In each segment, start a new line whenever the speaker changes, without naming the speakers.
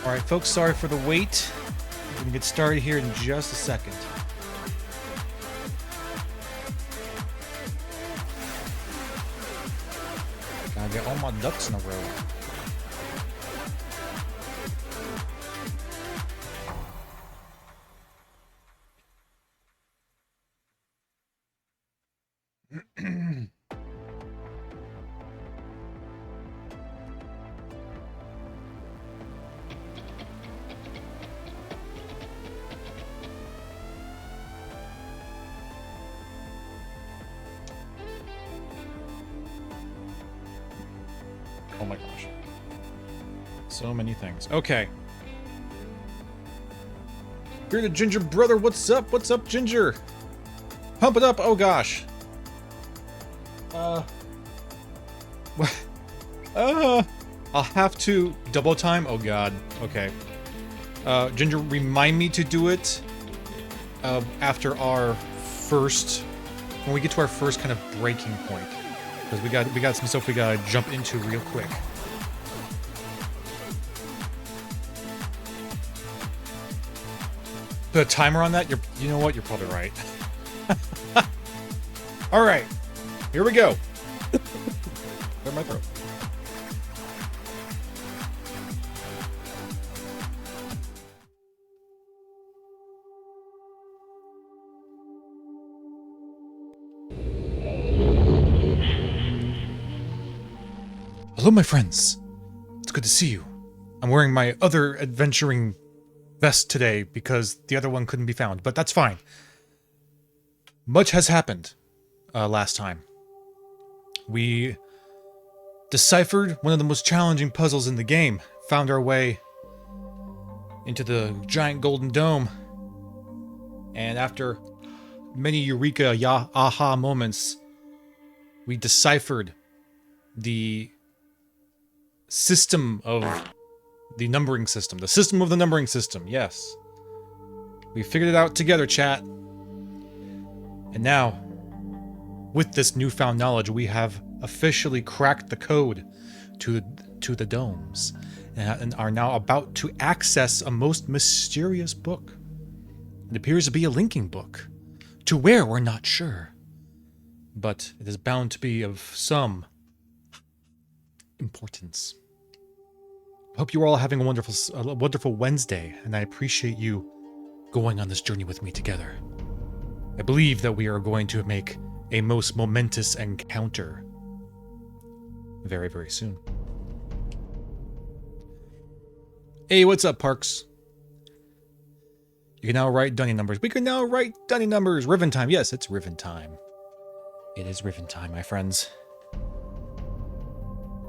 Alright, folks, sorry for the wait. We're gonna get started here in just a second. Gotta get all my ducks in a row. Oh my gosh. So many things. Okay. Bearded Ginger brother, what's up? What's up, Ginger? Pump it up, oh gosh. What? I'll have to double time. Oh god. Okay. Ginger, remind me to do it after our first, when we get to our first kind of breaking point. Because we got some stuff we gotta jump into real quick. Put a timer on that? You know what? You're probably right. All right, here we go. Clear my throat. Hello, my friends. It's good to see you. I'm wearing my other adventuring vest today because the other one couldn't be found, but that's fine. Much has happened last time. We deciphered one of the most challenging puzzles in the game, found our way into the giant golden dome, and after many eureka aha moments, we deciphered the system of the numbering system. The system of the numbering system, yes. We figured it out together, chat. And now, with this newfound knowledge, we have officially cracked the code to the domes and are now about to access a most mysterious book. It appears to be a linking book. To where, we're not sure. But it is bound to be of some importance. I hope you are all having a wonderful Wednesday, and I appreciate you going on this journey with me together. I believe that we are going to make a most momentous encounter very, very soon. Hey, what's up, Parks? You can now write dunny numbers. We can now write dunny numbers. Riven time. Yes, it's Riven time. It is Riven time, my friends.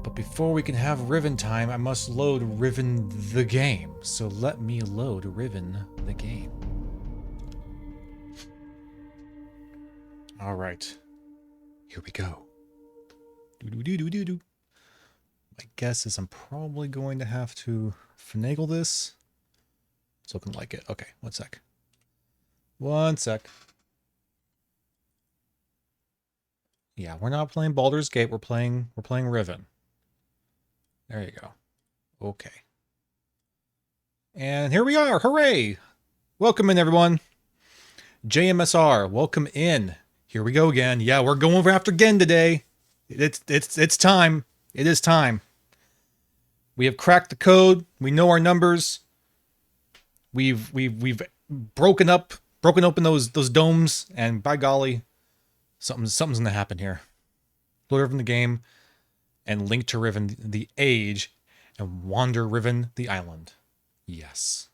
But before we can have Riven time, I must load Riven the game. So let me load Riven the game. All right, here we go. My guess is I'm probably going to have to finagle this. It's looking like it. Okay, one sec. One sec. Yeah, we're not playing Baldur's Gate. We're playing Riven. There you go. Okay. And here we are. Hooray! Welcome in, everyone. JMSR, welcome in. Here we go again. Yeah, we're going after Gehn today. It's time. It is time. We have cracked the code. We know our numbers. We've broken open those domes, and by golly, something's gonna happen here. Load Riven the game, and link to Riven the age, and wander Riven the island. Yes.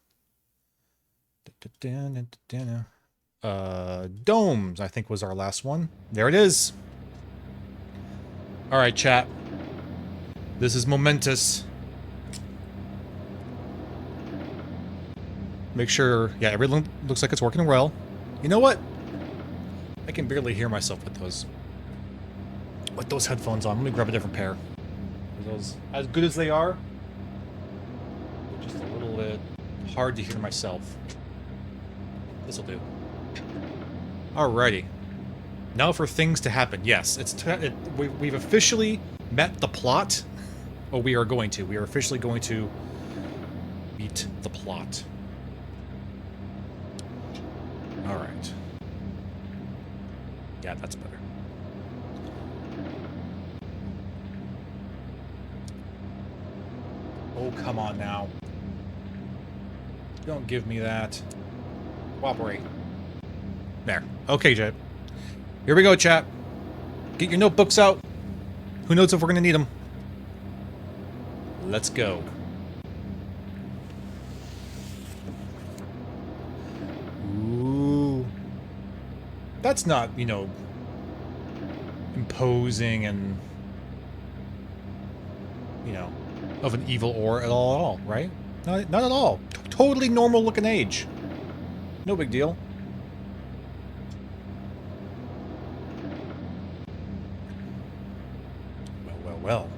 Domes, I think, was our last one. There it is. All right, chat. This is momentous. Make sure, yeah, everything looks like it's working well. You know what? I can barely hear myself with those headphones on. Let me grab a different pair. Those, as good as they are, they're just a little bit hard to hear myself. This'll do. Alrighty. Now for things to happen. Yes, we've officially met the plot. Oh, we are officially going to be hate the plot. Alright. Yeah, that's better. Oh, come on now. Don't give me that. Cooperate. There. Okay, chat. Here we go, chat. Get your notebooks out. Who knows if we're gonna need them. Let's go. Ooh. That's not, you know, imposing and, you know, of an evil aura at all, right? Not at all. Totally normal looking age. No big deal. Well.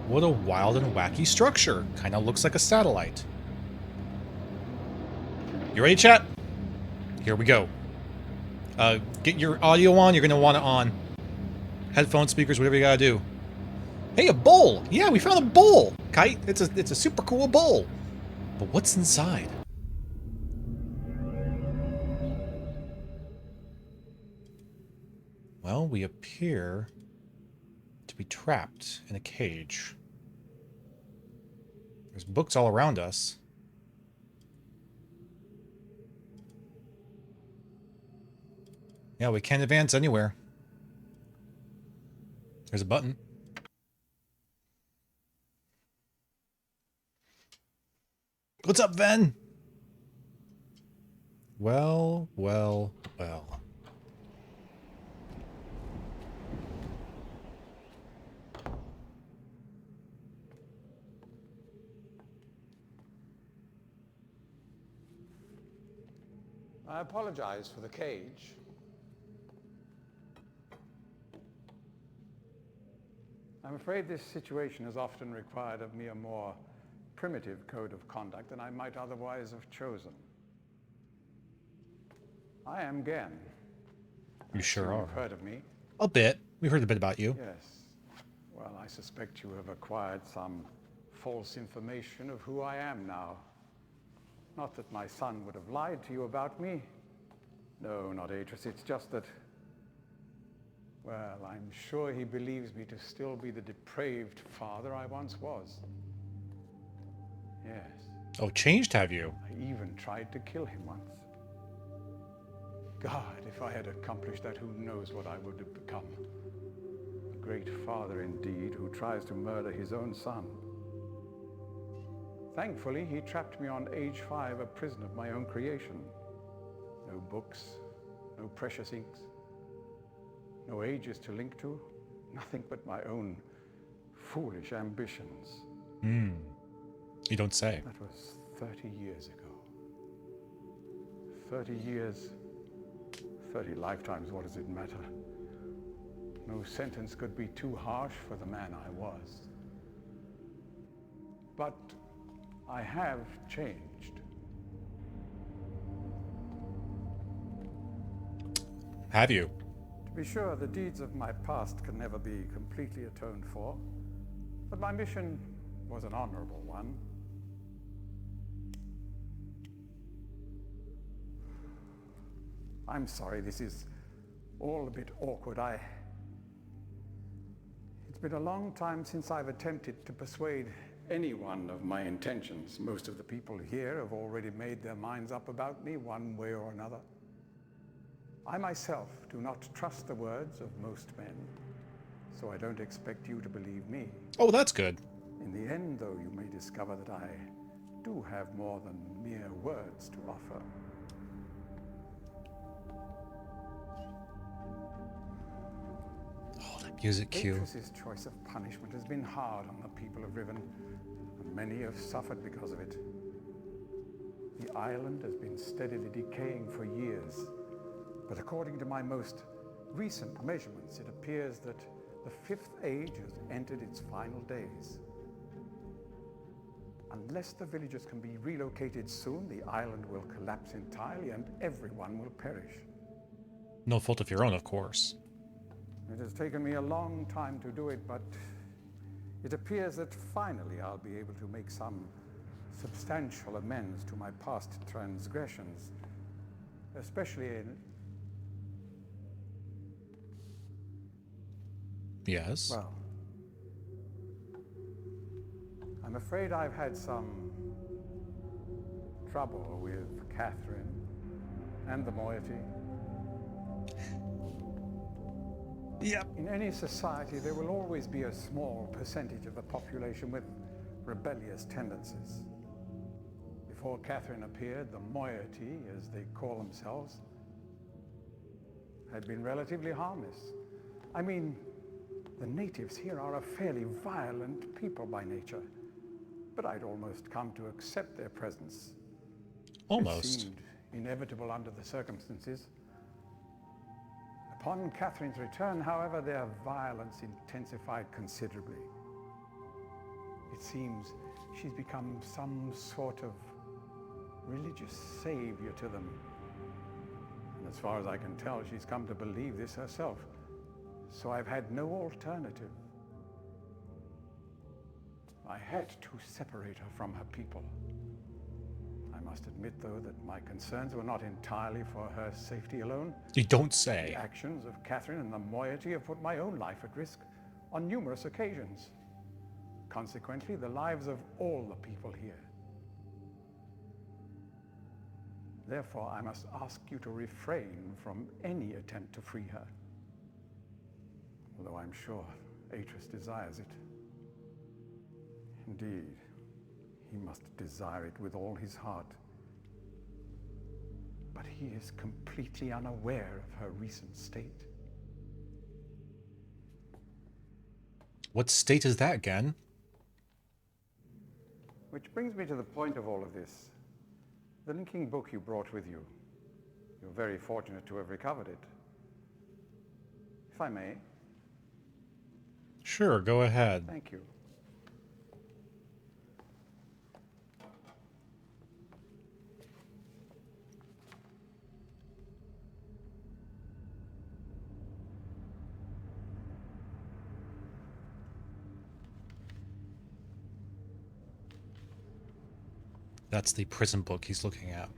What a wild and wacky structure. Kind of looks like a satellite. You ready, chat? Here we go. Get your audio on. You're going to want it on. Headphone speakers, whatever you got to do. Hey, a bowl! Yeah, we found a bowl! Kite, it's a super cool bowl. But what's inside? Well, we appear to be trapped in a cage. There's books all around us. Yeah, we can't advance anywhere. There's a button. What's up, Ven? Well.
I apologize for the cage. I'm afraid this situation has often required of me a more primitive code of conduct than I might otherwise have chosen. I am Gehn.
You sure are.
You've heard of me?
A bit. We heard a bit about you.
Yes. Well, I suspect you have acquired some false information of who I am now. Not that my son would have lied to you about me. No, not Atris. It's just that, well, I'm sure he believes me to still be the depraved father I once was. Yes.
Oh, changed, have you?
I even tried to kill him once. God, if I had accomplished that, who knows what I would have become. A great father indeed, who tries to murder his own son. Thankfully, he trapped me on age 5, a prison of my own creation. No books, no precious inks, no ages to link to, nothing but my own foolish ambitions.
You don't say.
That was 30 years ago. 30 years, 30 lifetimes, what does it matter? No sentence could be too harsh for the man I was. But I have changed.
Have you?
To be sure, the deeds of my past can never be completely atoned for, but my mission was an honorable one. I'm sorry, this is all a bit awkward. It's been a long time since I've attempted to persuade anyone of my intentions. Most of the people here have already made their minds up about me one way or another. I myself do not trust the words of most men, so I don't expect you to believe me.
Oh, that's good.
In the end, though, you may discover that I do have more than mere words to offer.
Oh, that music cue.
Atris's choice of punishment has been hard on the people of Riven, and many have suffered because of it. The island has been steadily decaying for years, but according to my most recent measurements, it appears that the 5th age has entered its final days. Unless the villagers can be relocated soon, the island will collapse entirely and everyone will perish.
No fault of your own, of course.
It has taken me a long time to do it, but It appears that finally I'll be able to make some substantial amends to my past transgressions, especially in...
Yes?
Well, I'm afraid I've had some trouble with Catherine and the moiety.
Yep.
In any society, there will always be a small percentage of the population with rebellious tendencies. Before Catherine appeared, the moiety, as they call themselves, had been relatively harmless. I mean, the natives here are a fairly violent people by nature, but I'd almost come to accept their presence.
Almost.
It seemed inevitable under the circumstances. Upon Catherine's return, however, their violence intensified considerably. It seems she's become some sort of religious savior to them. And as far as I can tell, she's come to believe this herself. So I've had no alternative. I had to separate her from her people. I must admit, though, that my concerns were not entirely for her safety alone.
You don't say.
The actions of Catherine and the moiety have put my own life at risk on numerous occasions. Consequently, the lives of all the people here. Therefore, I must ask you to refrain from any attempt to free her. Although I'm sure Atreus desires it. Indeed, he must desire it with all his heart. But he is completely unaware of her recent state.
What state is that, Gehn?
Which brings me to the point of all of this. The linking book you brought with you. You're very fortunate to have recovered it. If I may.
Sure, go ahead.
Thank you.
That's the prison book he's looking at.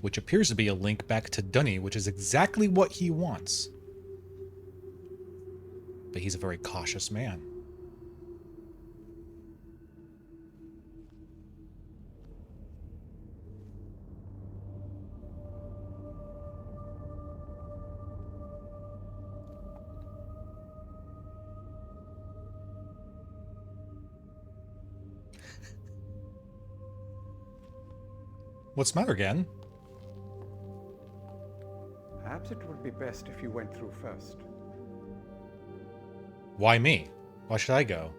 Which appears to be a link back to Dunny, which is exactly what he wants. But he's a very cautious man. What's the matter, Gehn?
Perhaps it would be best if you went through first.
Why me? Why should I go?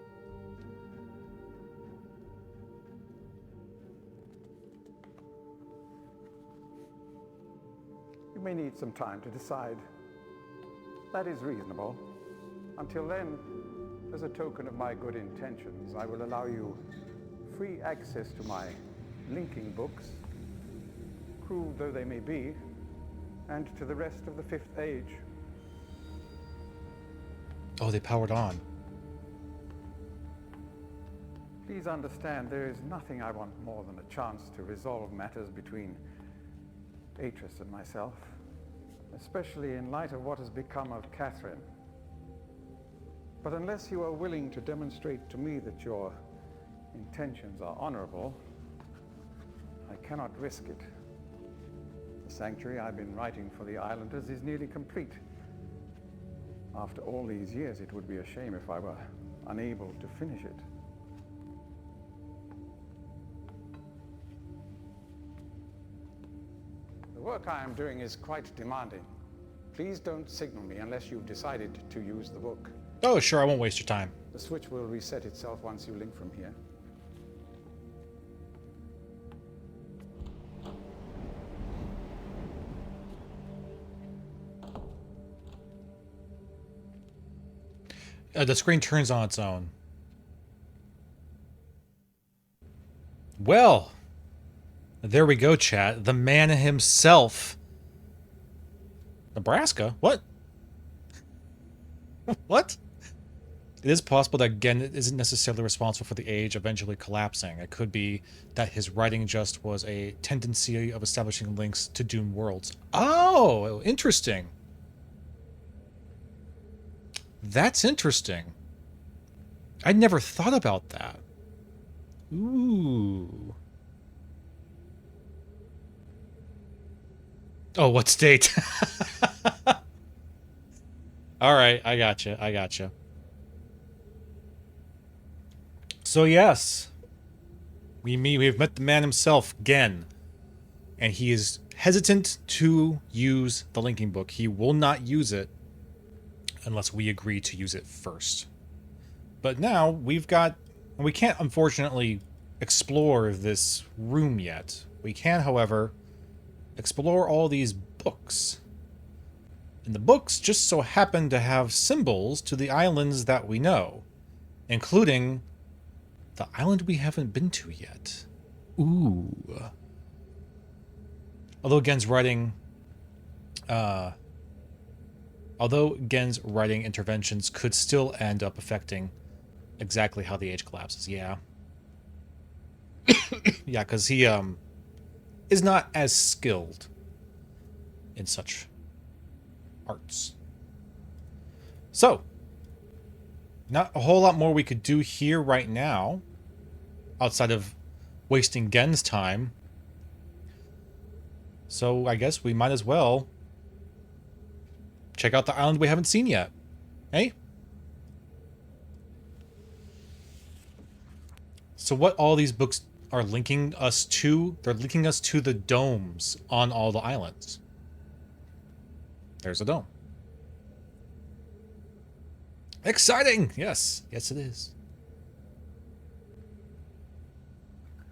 You may need some time to decide. That is reasonable. Until then, as a token of my good intentions, I will allow you free access to my linking books, crude though they may be, and to the rest of the Fifth Age.
Oh, they powered on.
Please understand, there is nothing I want more than a chance to resolve matters between Atreus and myself, especially in light of what has become of Catherine. But unless you are willing to demonstrate to me that your intentions are honorable, I cannot risk it. The sanctuary I've been writing for the Islanders is nearly complete. After all these years, it would be a shame if I were unable to finish it. The work I am doing is quite demanding. Please don't signal me unless you've decided to use the book.
Oh, sure, I won't waste your time.
The switch will reset itself once you link from here.
The screen turns on its own. Well, there we go, chat. The man himself Nebraska? What? What? It is possible that Gehn isn't necessarily responsible for the age eventually collapsing. It could be that his writing just was a tendency of establishing links to doomed worlds. Oh, interesting. That's interesting. I never thought about that. Ooh. Oh, what state? All right, I gotcha. I gotcha. So yes, we've met the man himself, Gehn, and he is hesitant to use the linking book. He will not use it unless we agree to use it first. But now we can't unfortunately explore this room yet. We can, however, explore all these books. And the books just so happen to have symbols to the islands that we know, including the island we haven't been to yet. Ooh. Although Gehn's writing interventions could still end up affecting exactly how the age collapses. Yeah. Yeah, because he is not as skilled in such arts. So, not a whole lot more we could do here right now, outside of wasting Gehn's time. So I guess we might as well check out the island we haven't seen yet. Hey? So what all these books are linking us to, they're linking us to the domes on all the islands. There's a dome. Exciting! Yes. Yes, it is.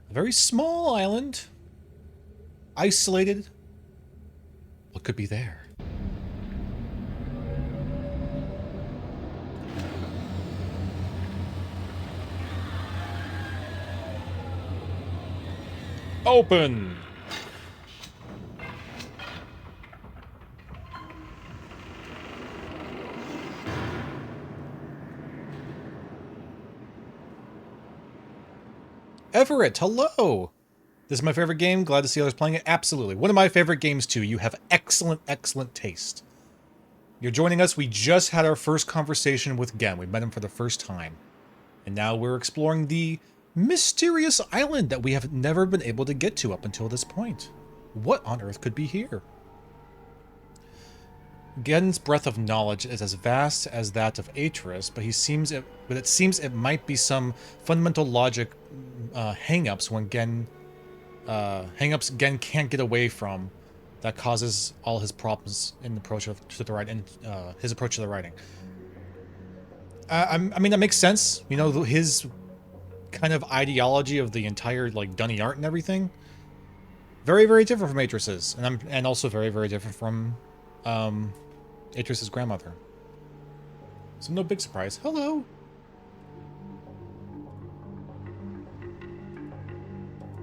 A very small island. Isolated. What could be there? Open! Everett, hello! This is my favorite game. Glad to see others playing it. Absolutely. One of my favorite games, too. You have excellent, excellent taste. You're joining us. We just had our first conversation with Gehn. We met him for the first time. And now we're exploring the mysterious island that we have never been able to get to up until this point. What on earth could be here? Gehn's breadth of knowledge is as vast as that of Atris, but it seems it might be some fundamental logic hang-ups when Gehn can't get away from, that causes all his problems in the approach to the writing. His approach to the writing. I mean, that makes sense. You know, his kind of ideology of the entire like dunny art and everything. Very, very different from Atris's, and also very, very different from Atris's grandmother. So no big surprise. Hello.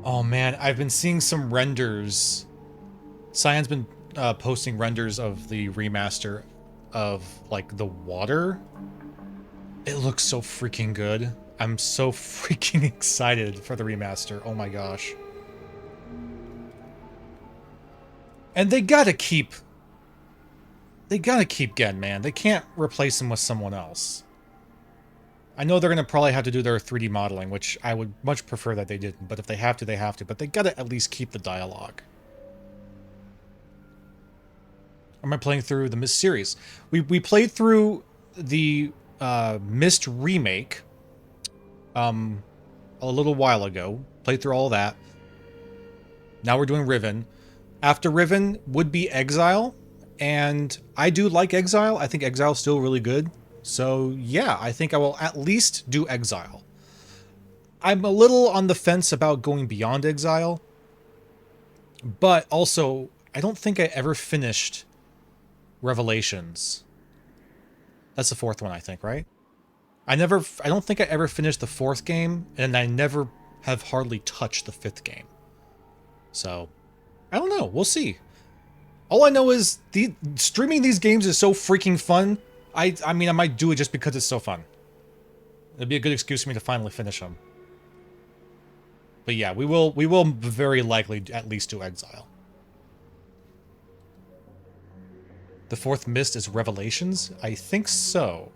Oh man, I've been seeing some renders. Cyan's been posting renders of the remaster of like the water. It looks so freaking good. I'm so freaking excited for the remaster. Oh my gosh. And they gotta keep Gehn, man. They can't replace him with someone else. I know they're going to probably have to do their 3D modeling, which I would much prefer that they didn't. But if they have to, they have to. But they got to at least keep the dialogue. Am I playing through the Myst series? We played through the Myst remake a little while ago. Played through all that. Now we're doing Riven. After Riven would be Exile. And I do like Exile. I think Exile is still really good. So yeah, I think I will at least do Exile. I'm a little on the fence about going beyond Exile. But also, I don't think I ever finished Revelations. That's the fourth one, I think, right? I don't think I ever finished the fourth game, and I never have hardly touched the fifth game. So, I don't know. We'll see. All I know is streaming these games is so freaking fun. I mean, I might do it just because it's so fun. It'd be a good excuse for me to finally finish them. But yeah, we will very likely at least do Exile. The fourth Myst is Revelations? I think so.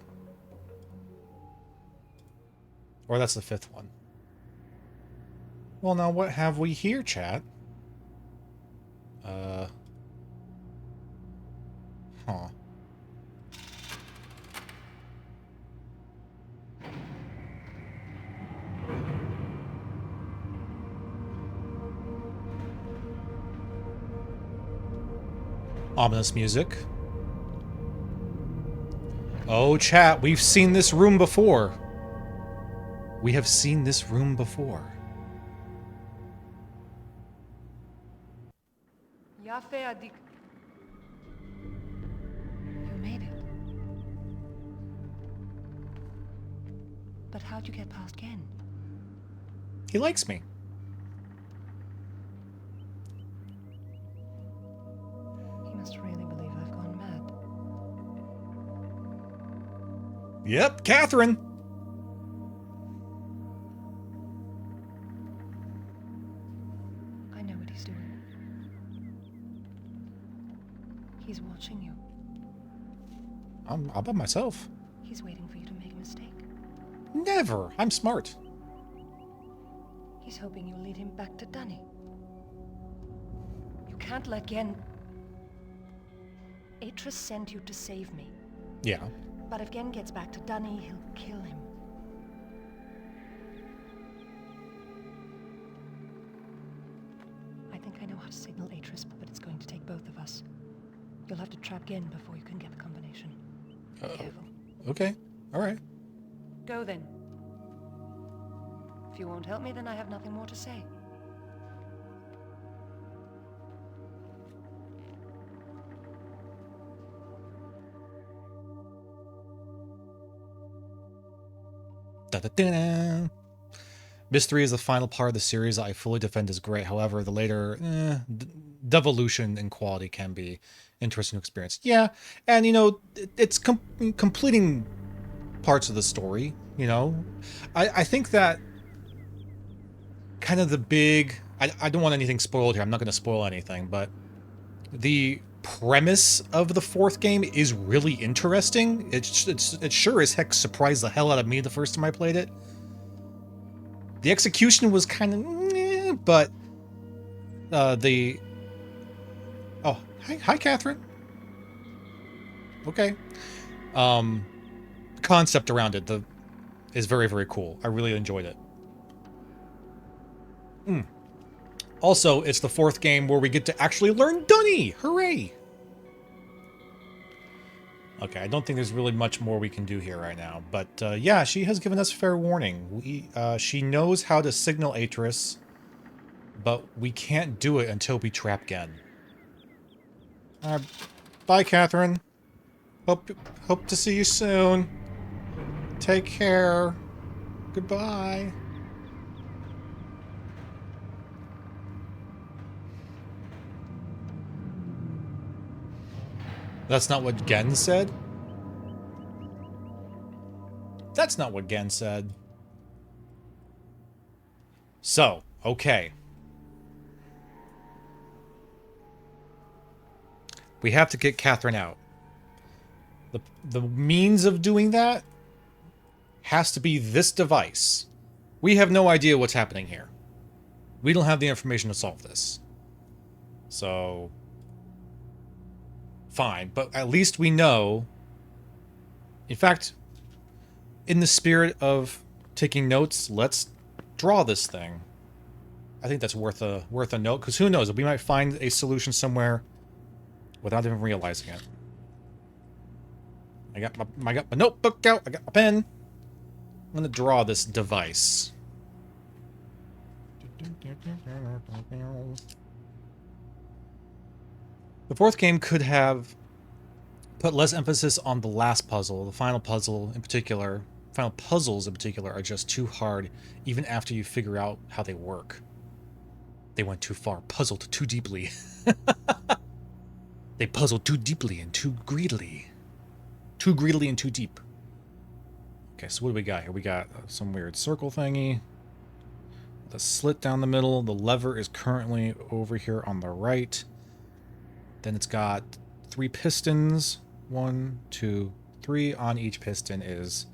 Or that's the fifth one. Well, now what have we here, chat? Huh. Ominous music. Oh, chat, we've seen this room before. We have seen this room before.
You made it. But how'd you get past Gehn?
He likes me.
He must really believe I've gone mad.
Yep, Catherine.
I know what he's doing. He's watching you.
I'm by myself.
He's waiting for you to make a mistake.
Never. I'm smart.
He's hoping you'll lead him back to Dunny. You can't let Gehn... Atris sent you to save me.
Yeah.
But if Gehn gets back to Dunny, he'll kill him. I think I know how to signal Atris, but it's going to take both of us. You'll have to trap Gehn before you can get the combination. Be careful.
Okay. All right.
Go then. If you won't help me, then I have nothing more to say.
Da-da-da-da. Myst 3 is the final part of the series that I fully defend as great. However, the later devolution in quality can be interesting to experience. Yeah, and you know, it's completing parts of the story, you know. I think that kind of the big... I don't want anything spoiled here. I'm not going to spoil anything, but the premise of the fourth game is really interesting. It sure as heck surprised the hell out of me the first time I played it. The execution was kind of, but the... Oh, hi, Catherine. Okay. Concept around it is very, very cool. I really enjoyed it. Also, it's the fourth game where we get to actually learn Dunny! Hooray! Okay, I don't think there's really much more we can do here right now. But, yeah, she has given us fair warning. She knows how to signal Atris, but we can't do it until we trap Gehn. Bye, Catherine. Hope to see you soon. Take care. Goodbye. That's not what Gehn said? That's not what Gehn said. So, okay. We have to get Catherine out. The means of doing that has to be this device. We have no idea what's happening here. We don't have the information to solve this. So... fine, but at least we know. In fact, in the spirit of taking notes, let's draw this thing. I think that's worth a note, because who knows, we might find a solution somewhere without even realizing it. I got my notebook out, I got my pen. I'm gonna draw this device. The fourth game could have put less emphasis on the last puzzle. The final puzzle in particular, final puzzles in particular, are just too hard, even after you figure out how they work. They went too far, puzzled too deeply. They puzzle too deeply and too greedily. Too greedily and too deep. Okay, so what do we got here? We got some weird circle thingy. The slit down the middle. The lever is currently over here on the right. Then it's got 3 pistons. 1, 2, 3. On each piston is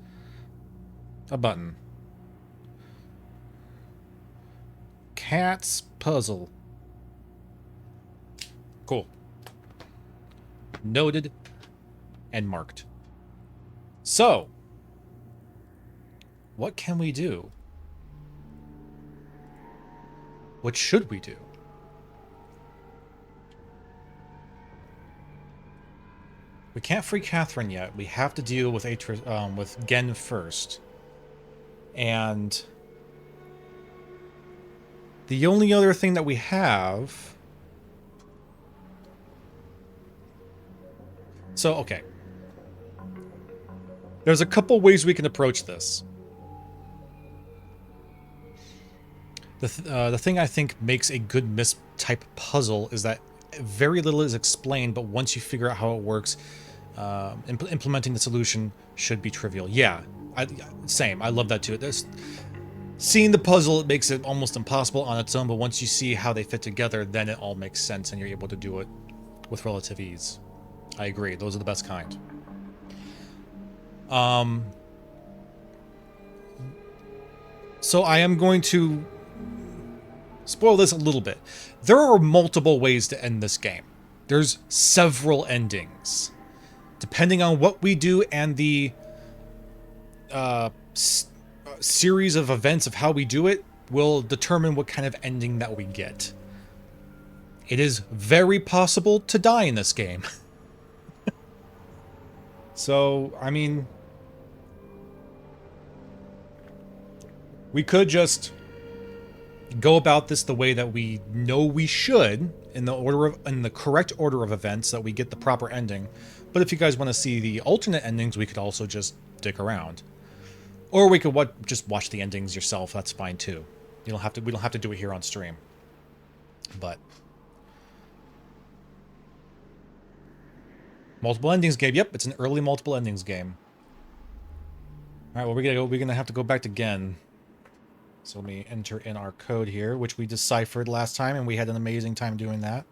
a button. Cat's puzzle. Cool. Noted and marked. So, what can we do? What should we do? We can't free Catherine yet. We have to deal with with Gehn first. And the only other thing that we have... So, okay. There's a couple ways we can approach this. The thing I think makes a good Myst type puzzle is that very little is explained, but once you figure out how it works, implementing the solution should be trivial. Yeah, same. I love that too. Seeing the puzzle, it makes it almost impossible on its own, but once you see how they fit together, then it all makes sense and you're able to do it with relative ease. I agree. Those are the best kind. So I am going to spoil this a little bit. There are multiple ways to end this game. There's several endings. Depending on what we do and the series of events of how we do it will determine what kind of ending that we get. It is very possible to die in this game. So, I mean, we could just go about this the way that we know we should, in the correct order of events, that we get the proper ending. But if you guys want to see the alternate endings, we could also just dick around, or we could just watch the endings yourself. That's fine too. We don't have to do it here on stream. But multiple endings game. Yep, it's an early multiple endings game. All right, well, we're gonna have to go back to Gehn. So let me enter in our code here, which we deciphered last time, and we had an amazing time doing that.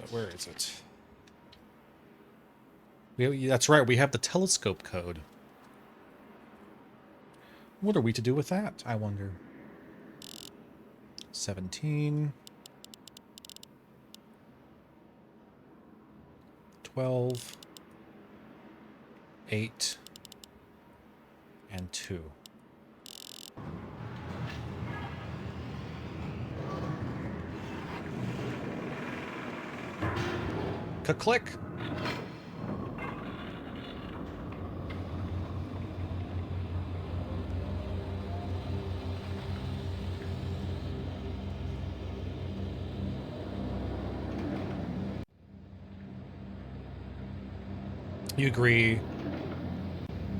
Where is it? That's right, we have the telescope code. What are we to do with that, I wonder? 17. 12. 8. And 2. Click. You agree?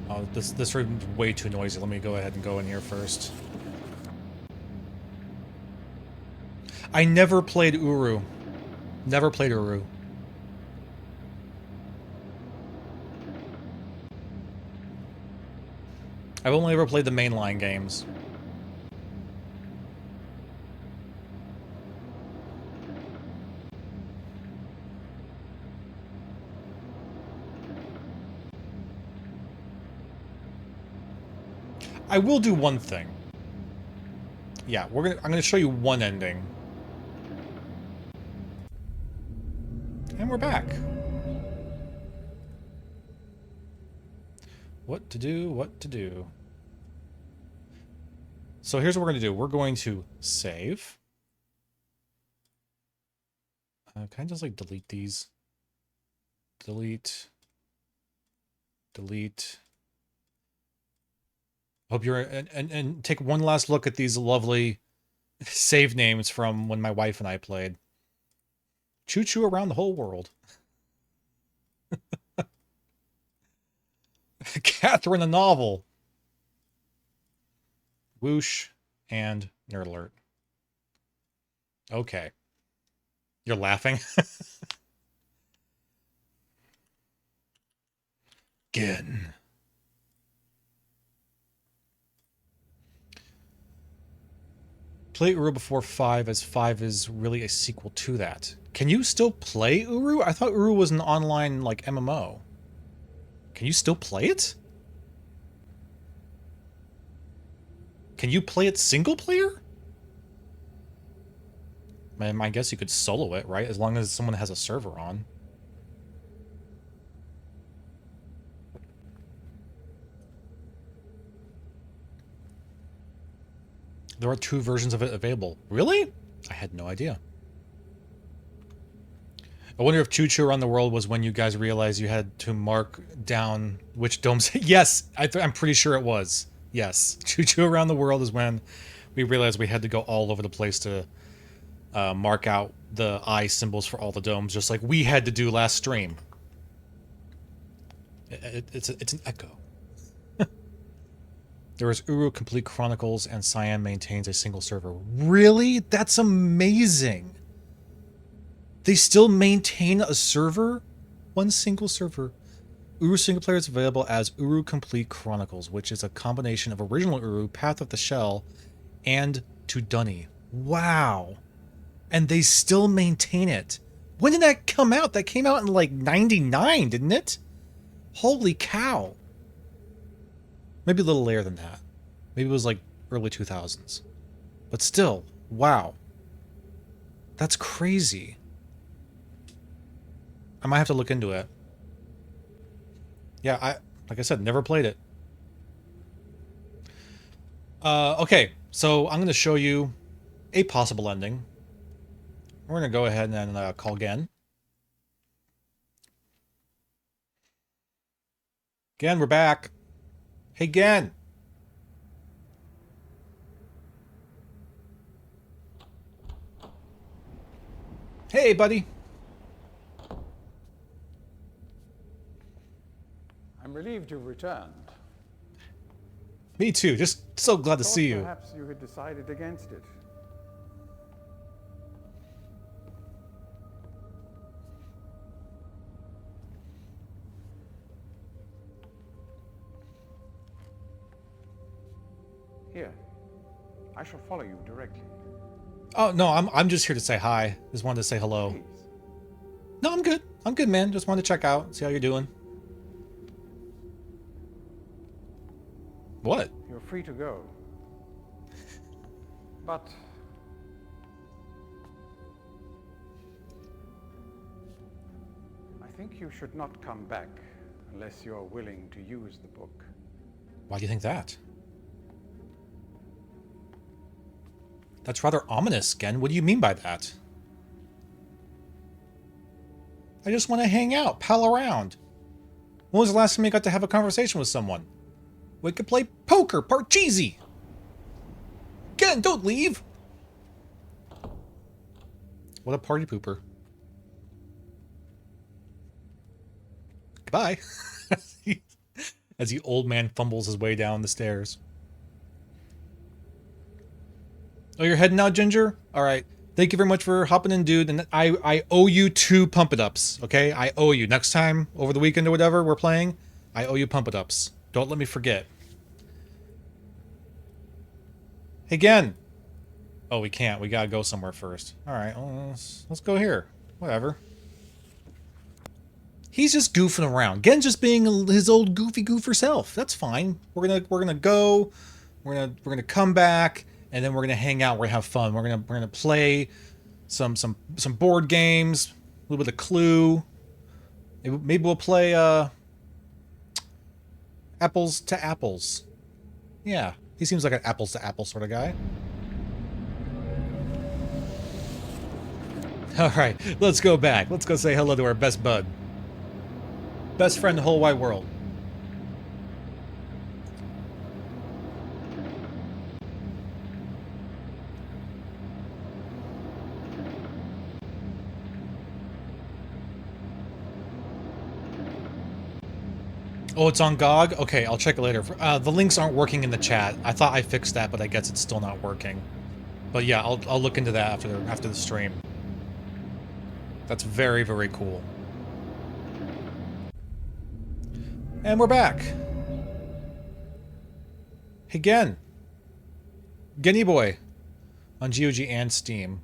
Oh, this room's way too noisy. Let me go ahead and go in here first. I never played Uru. Never played Uru. I've only ever played the mainline games. I will do one thing. Yeah, I'm gonna show you one ending. And we're back. What to do. So here's what we're going to do. We're going to save. Can I just like delete these? Delete. Hope you're and take one last look at these lovely save names from when my wife and I played. Choo choo around the whole world. Catherine the novel. Whoosh and nerd alert. Okay. You're laughing? Gehn. Play Uru before 5, as 5 is really a sequel to that. Can you still play Uru? I thought Uru was an online, like, MMO. Can you still play it? Can you play it single player? I guess you could solo it, right? As long as someone has a server on. There are 2 versions of it available. Really? I had no idea. I wonder if Choo-Choo Around the World was when you guys realized you had to mark down which domes... Yes! I'm pretty sure it was. Yes. Choo-Choo Around the World is when we realized we had to go all over the place to mark out the eye symbols for all the domes, just like we had to do last stream. It's an echo. There is Uru Complete Chronicles, and Cyan maintains a single server. Really? That's amazing! They still maintain a server? One single server. Uru single player is available as Uru Complete Chronicles, which is a combination of original Uru, Path of the Shell, and To Dunny. Wow! And they still maintain it. When did that come out? That came out in like 99, didn't it? Holy cow! Maybe a little later than that. Maybe it was like early 2000s. But still, wow. That's crazy. I might have to look into it. Yeah, like I said, never played it. Okay, so I'm going to show you a possible ending. We're going to go ahead and call Gehn. Gehn, we're back. Hey, Gehn. Hey, buddy.
I'm relieved you've returned.
Me too. Just so glad to see you.
Perhaps you had decided against it. Here, I shall follow you directly.
Oh, no, I'm just here to say hi. Just wanted to say hello.
Please.
No, I'm good. I'm good, man. Just wanted to check out, see how you're doing. What?
You're free to go. But I think you should not come back unless you're willing to use the book.
Why do you think that? That's rather ominous, Gehn. What do you mean by that? I just want to hang out, pal around. When was the last time you got to have a conversation with someone? We could play poker, parcheesi. Gehn, don't leave. What a party pooper. Goodbye. As the old man fumbles his way down the stairs. Oh, you're heading out, Ginger? All right. Thank you very much for hopping in, dude. And I owe you 2 pump-it-ups, okay? I owe you. Next time, over the weekend or whatever we're playing, I owe you pump-it-ups. Don't let me forget. Hey, Gehn. Oh, we can't. We gotta go somewhere first. All right. Well, let's go here. Whatever. He's just goofing around. Gen's just being his old goofy goofer self. That's fine. We're gonna go. We're gonna come back. And then we're gonna hang out. We're gonna have fun. We're gonna play some board games, a little bit of Clue. Maybe we'll play Apples to Apples. Yeah, he seems like an apples to apples sort of guy. All right, let's go back. Let's go say hello to our best bud, best friend in the whole wide world. Oh, it's on GOG? Okay, I'll check it later. The links aren't working in the chat. I thought I fixed that, but I guess it's still not working. But yeah, I'll look into that after the stream. That's very, very cool. And we're back. Hey, Gehn. Genny Boy. On GOG and Steam.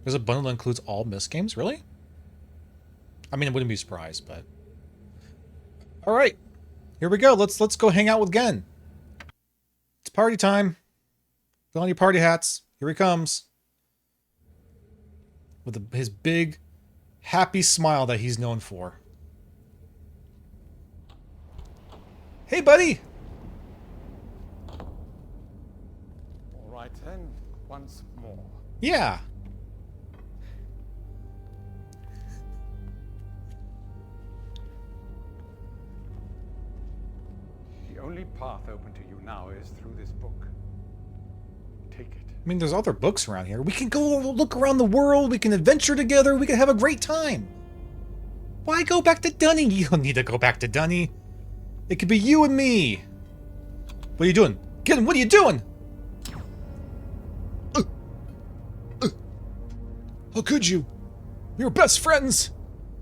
There's a bundle that includes all Myst games? Really? I mean, I wouldn't be surprised, but... Alright. Here we go. Let's go hang out with Gehn. It's party time. Put on your party hats. Here he comes. With his big, happy smile that he's known for. Hey, buddy!
All right then, once more.
Yeah.
The only path open to you now is through this book. Take it.
I mean, there's other books around here. We can go look around the world. We can adventure together. We can have a great time. Why go back to Dunny? You don't need to go back to Dunny. It could be you and me. What are you doing? Gehn, what are you doing? How could you? We were best friends.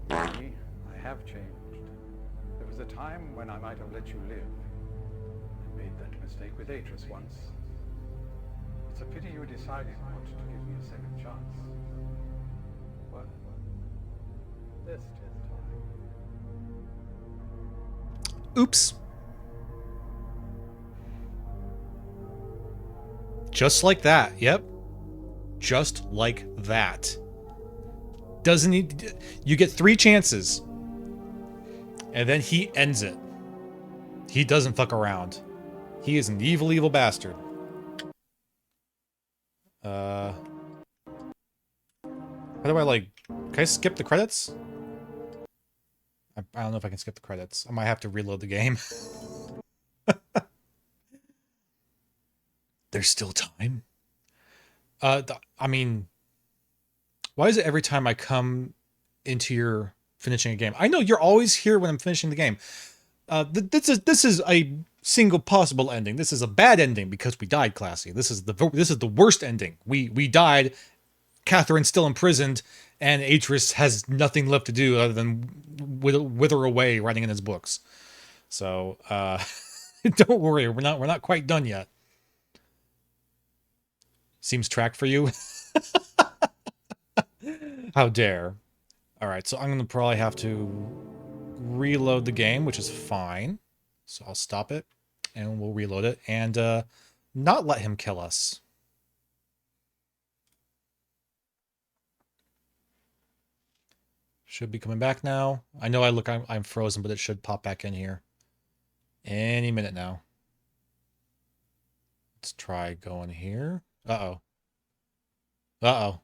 I have changed. There was a time when I might have let you live. I made that mistake with Atris once. It's a pity you decided not to give me a second chance. Well, there's still time.
Oops. Just like that. Yep. Just like that. Doesn't he? You get 3 chances. And then he ends it. He doesn't fuck around. He is an evil, evil bastard. How do I, like... Can I skip the credits? I don't know if I can skip the credits. I might have to reload the game. There's still time? I mean... Why is it every time I come into your finishing a game? I know you're always here when I'm finishing the game. This is a single possible ending. This is a bad ending because we died, Classy. This is the worst ending. We died. Catherine's still imprisoned, and Atris has nothing left to do other than wither away writing in his books. So don't worry, we're not quite done yet. Seems track for you. How dare. Alright, so I'm going to probably have to reload the game, which is fine. So I'll stop it, and we'll reload it, and not let him kill us. Should be coming back now. I know I'm frozen, but it should pop back in here. Any minute now. Let's try going here. Uh-oh. Uh-oh.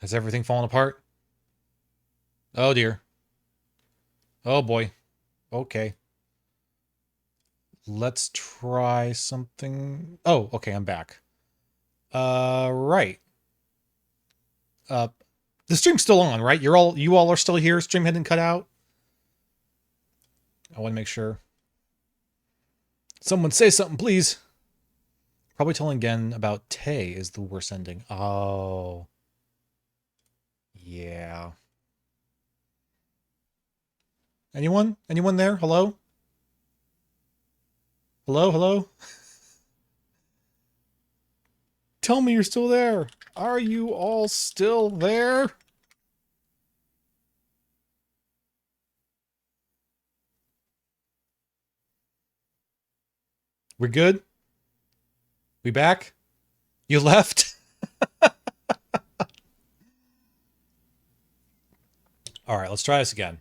Has everything fallen apart? Oh dear. Oh boy. Okay. Let's try something. Oh, okay, I'm back. Right. The stream's still on, right? You all are still here? Stream hadn't cut out? I want to make sure. Someone say something, please. Probably telling Gehn about Tay is the worst ending. Oh. Yeah. Anyone? Anyone there? Hello? Hello? Hello? Tell me you're still there. Are you all still there? We're good? We back? You left? All right, let's try this again.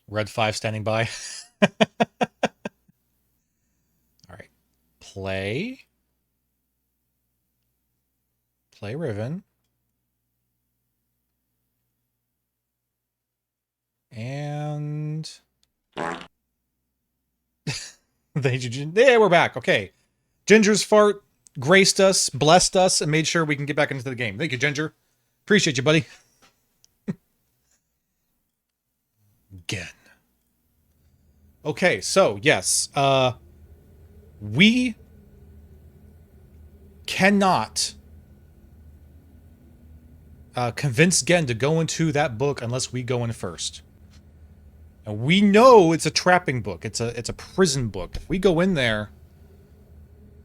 Red 5 standing by. All right. Play. Play Riven. And... Yeah, we're back. Okay. Ginger's fart graced us, blessed us, and made sure we can get back into the game. Thank you, Ginger. Appreciate you, buddy. Gehn. Okay, so, yes. We cannot convince Gehn to go into that book unless we go in first. And we know it's a trapping book. It's a prison book. If we go in there,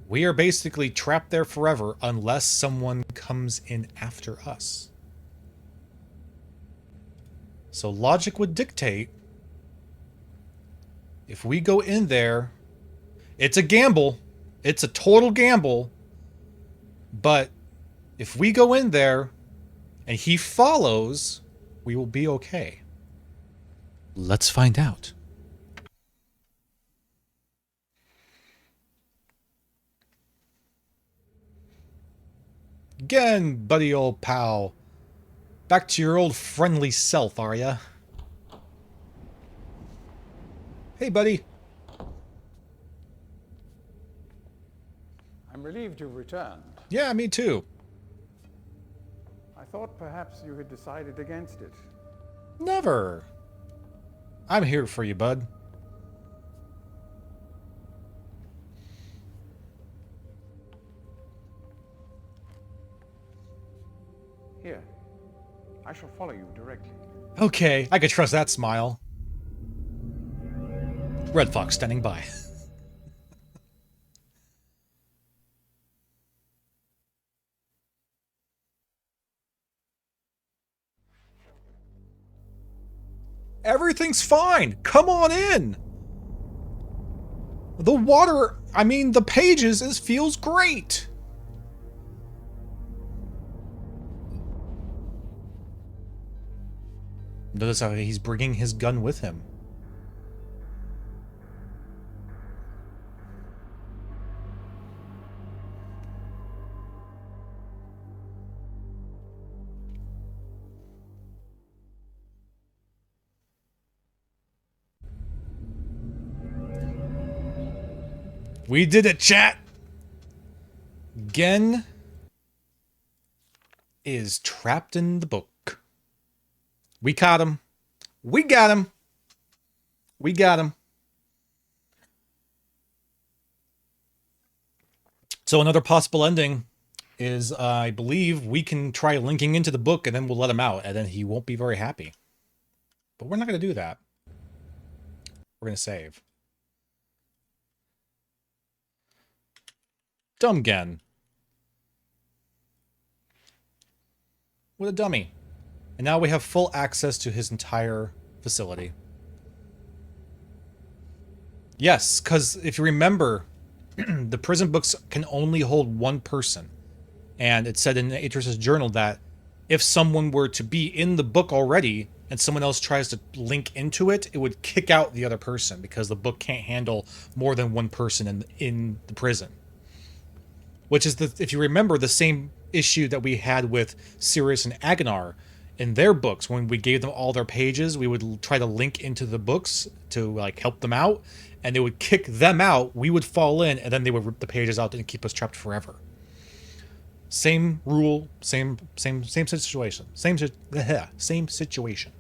we are basically trapped there forever unless someone comes in after us. So logic would dictate, if we go in there, it's a gamble. It's a total gamble. But if we go in there and he follows, we will be okay. Let's find out. Again, buddy old pal. Back to your old friendly self, are ya? Hey, buddy.
I'm relieved you've returned.
Yeah, me too.
I thought perhaps you had decided against it.
Never. I'm here for you, bud.
Here, I shall follow you directly.
Okay, I could trust that smile. Red Fox standing by. Everything's fine. Come on in. The water, I mean, the pages, feels great. Notice how he's bringing his gun with him. We did it, chat! Gehn is trapped in the book. We caught him. We got him. We got him. So another possible ending is, I believe, we can try linking into the book and then we'll let him out and then he won't be very happy. But we're not going to do that. We're going to save. Dumb Gehn. What a dummy. And now we have full access to his entire facility. Yes, because if you remember, the prison books can only hold one person. And it said in Atris's journal that if someone were to be in the book already and someone else tries to link into it, it would kick out the other person because the book can't handle more than one person in the prison. Which is, if you remember, the same issue that we had with Sirius and Agonar in their books. When we gave them all their pages, we would try to link into the books to like help them out, and they would kick them out, we would fall in, and then they would rip the pages out and keep us trapped forever. Same rule, same situation. Same situation.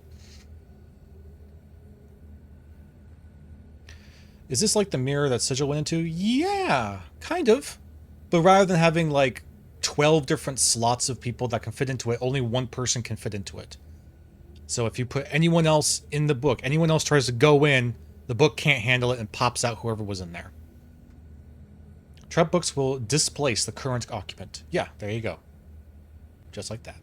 Is this like the mirror that Sigil went into? Yeah, kind of. But rather than having like 12 different slots of people that can fit into it, only one person can fit into it. So if you put anyone else in the book, anyone else tries to go in, the book can't handle it and pops out whoever was in there. Trap books will displace the current occupant. Yeah, there you go. Just like that.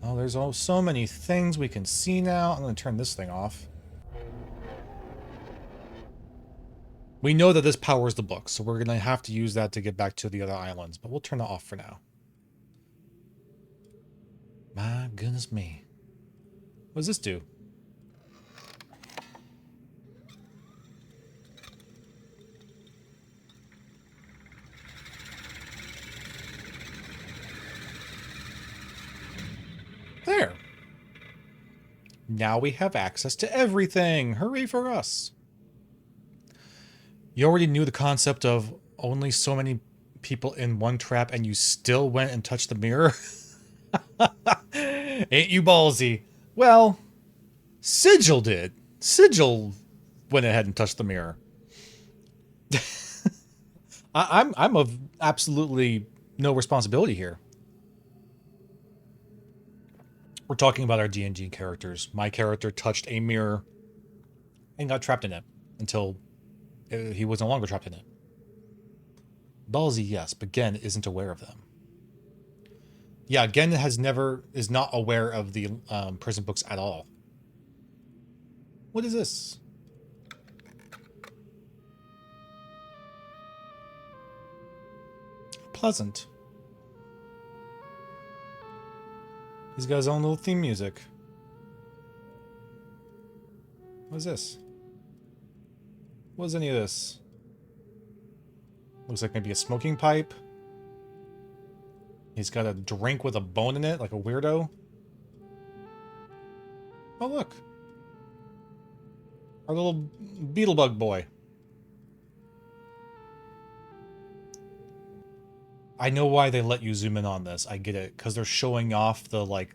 Oh, there's so many things we can see now. I'm going to turn this thing off. We know that this powers the book, so we're going to have to use that to get back to the other islands, but we'll turn that off for now. My goodness me. What does this do? There. Now we have access to everything. Hooray for us. You already knew the concept of only so many people in one trap and you still went and touched the mirror? Ain't you ballsy? Well, Sigil did. Sigil went ahead and touched the mirror. I'm of absolutely no responsibility here. We're talking about our D&D characters. My character touched a mirror and got trapped in it until he was no longer trapped in it. Ballsy, yes, but Gehn isn't aware of them. Yeah, Gehn is not aware of the prison books at all. What is this? Pleasant. He's got his own little theme music. What is this? What is any of this? Looks like maybe a smoking pipe. He's got a drink with a bone in it, like a weirdo. Oh, look. Our little beetlebug boy. I know why they let you zoom in on this. I get it. Because they're showing off the, like,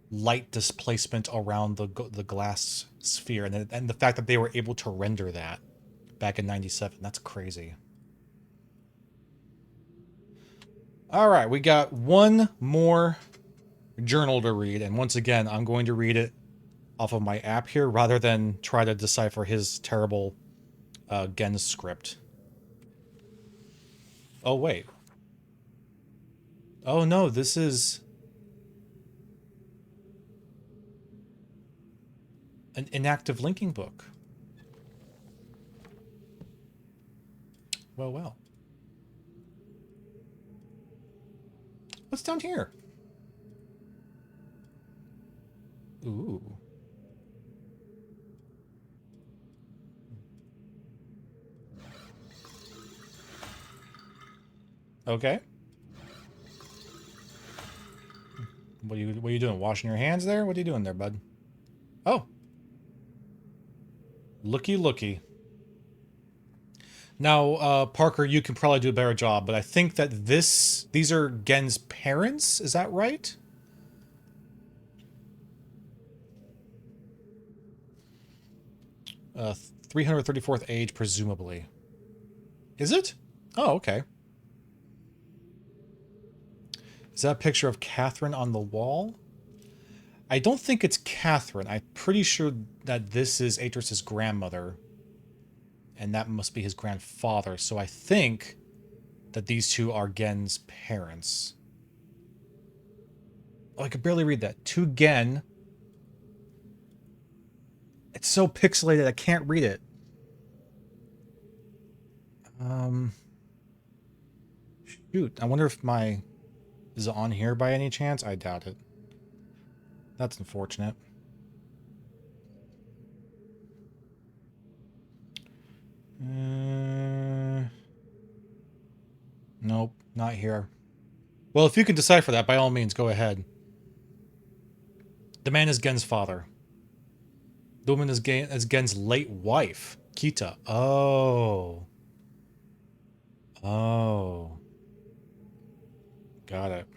light displacement around the glass sphere. And the fact that they were able to render that back in 97. That's crazy. Alright, we got one more journal to read. And once again, I'm going to read it off of my app here rather than try to decipher his terrible Gehn script. Oh, wait. Oh, no, this is an inactive linking book. Well, well. What's down here? Ooh. Okay. What are you doing? Washing your hands there? What are you doing there, bud? Oh. Looky, looky. Now, Parker, you can probably do a better job, but I think that these are Gehn's parents. Is that right? 334th age, presumably. Is it? Oh, okay. Is that a picture of Catherine on the wall? I don't think it's Catherine. I'm pretty sure that this is Atris's grandmother. And that must be his grandfather. So I think that these two are Gehn's parents. Oh, I could barely read that. To Gehn. It's so pixelated I can't read it. Shoot. I wonder if my... Is it on here by any chance? I doubt it. That's unfortunate. Nope, not here. Well, if you can decipher that, by all means, go ahead. The man is Gehn's father. The woman is Gehn's late wife, Kita. Oh. Oh. Got it.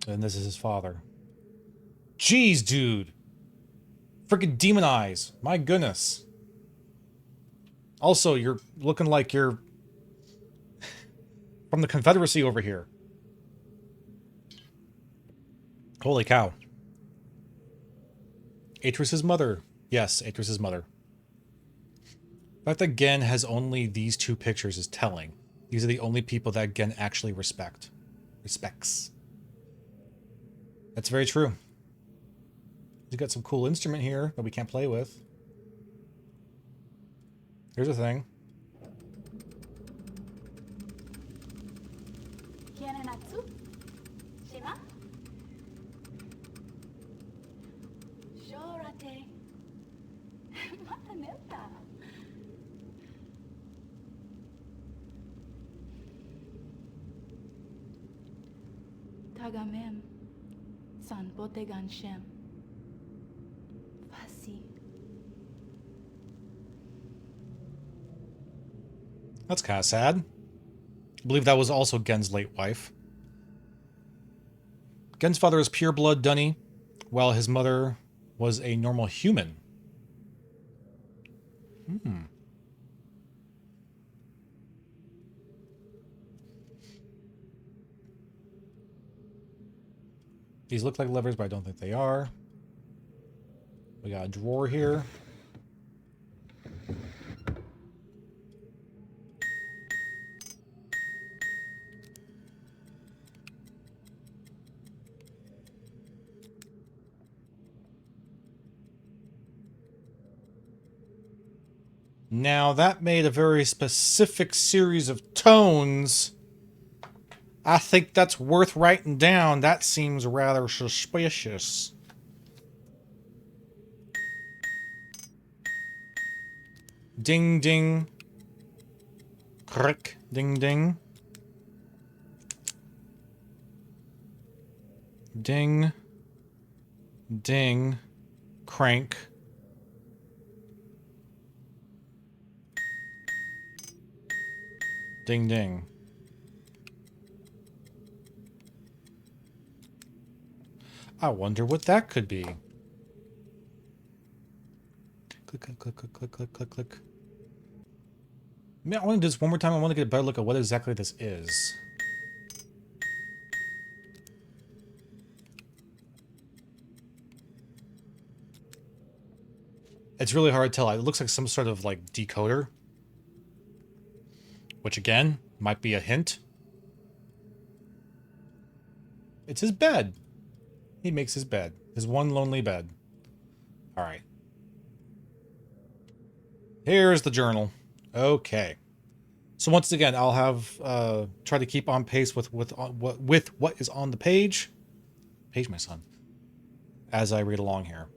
And this is his father. Jeez, dude. Freaking demon eyes. My goodness. Also, you're looking like you're from the Confederacy over here. Holy cow. Atris's mother. Yes, Atris's mother. The fact that Gehn has only these two pictures is telling. These are the only people that Gehn actually respects. That's very true. He's got some cool instrument here that we can't play with. Here's a thing.
Tagamem, san botegan shem. Fasi.
That's kind of sad. I believe that was also Gehn's late wife. Gehn's father is pure blood Dunny, while his mother was a normal human. Hmm. These look like levers, but I don't think they are. We got a drawer here. Now, that made a very specific series of tones. I think that's worth writing down. That seems rather suspicious. Ding, ding. Crick, ding, ding. Ding. Ding. Crank. Ding, ding. I wonder what that could be. Click, click, click, click, click, click, click, click. I want to do this one more time. I want to get a better look at what exactly this is. It's really hard to tell. It looks like some sort of, like, decoder. Which, again, might be a hint. It's his bed. He makes his bed. His one lonely bed. Alright. Here's the journal. Okay. So once again, I'll have try to keep on pace with what is on the page. Page, my son. As I read along here.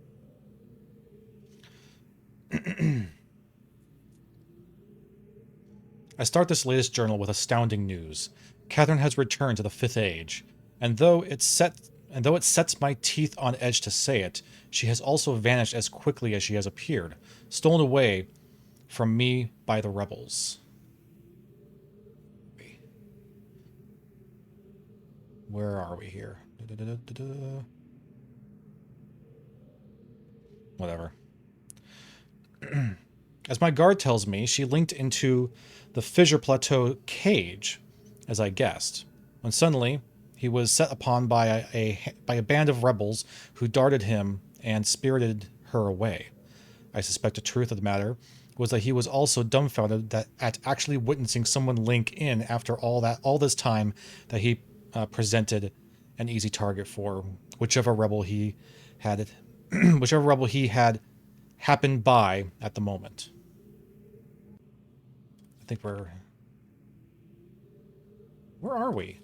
I start this latest journal with astounding news. Catherine has returned to the Fifth Age, and though it sets my teeth on edge to say it, she has also vanished as quickly as she has appeared, stolen away from me by the rebels. Where are we here? Whatever. As my guard tells me, she linked into the Fissure Plateau cage, as I guessed, when suddenly he was set upon by a band of rebels who darted him and spirited her away. I suspect the truth of the matter was that he was also dumbfounded at actually witnessing someone link in after all this time that he presented an easy target for whichever rebel he had happened by at the moment. I think where are we?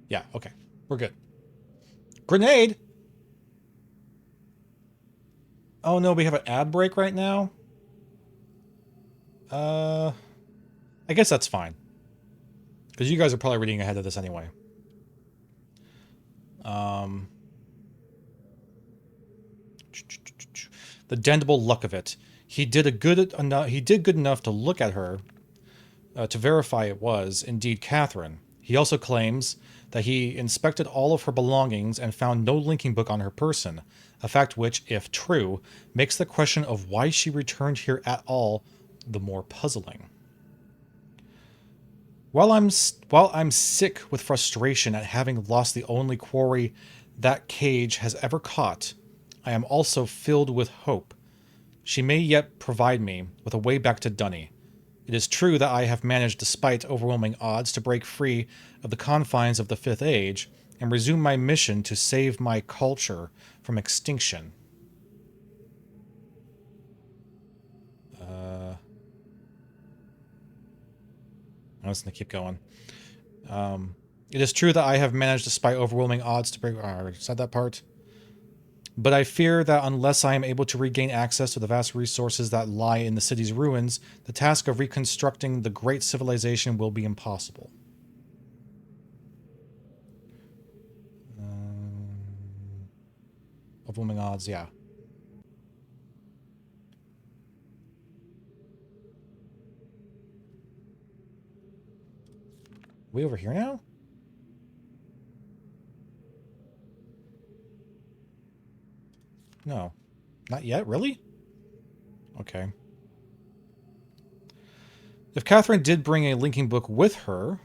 Yeah, okay. We're good. Grenade! Oh no, we have an ad break right now? I guess that's fine. Because you guys are probably reading ahead of this anyway. The damnable luck of it. He did good enough to look at her to verify it was indeed Catherine. He also claims that he inspected all of her belongings and found no linking book on her person, a fact which, if true, makes the question of why she returned here at all the more puzzling. While I'm sick with frustration at having lost the only quarry that cage has ever caught, I am also filled with hope. She may yet provide me with a way back to Dunny. It is true that I have managed, despite overwhelming odds, to break free of the confines of the Fifth Age and resume my mission to save my culture from extinction. I'm just going to keep going. It is true that I have managed, despite overwhelming odds, to break... I already said that part. But I fear that unless I am able to regain access to the vast resources that lie in the city's ruins, the task of reconstructing the great civilization will be impossible. Overwhelming odds, yeah. We over here now? No. Not yet? Really? Okay. If Catherine did bring a linking book with her...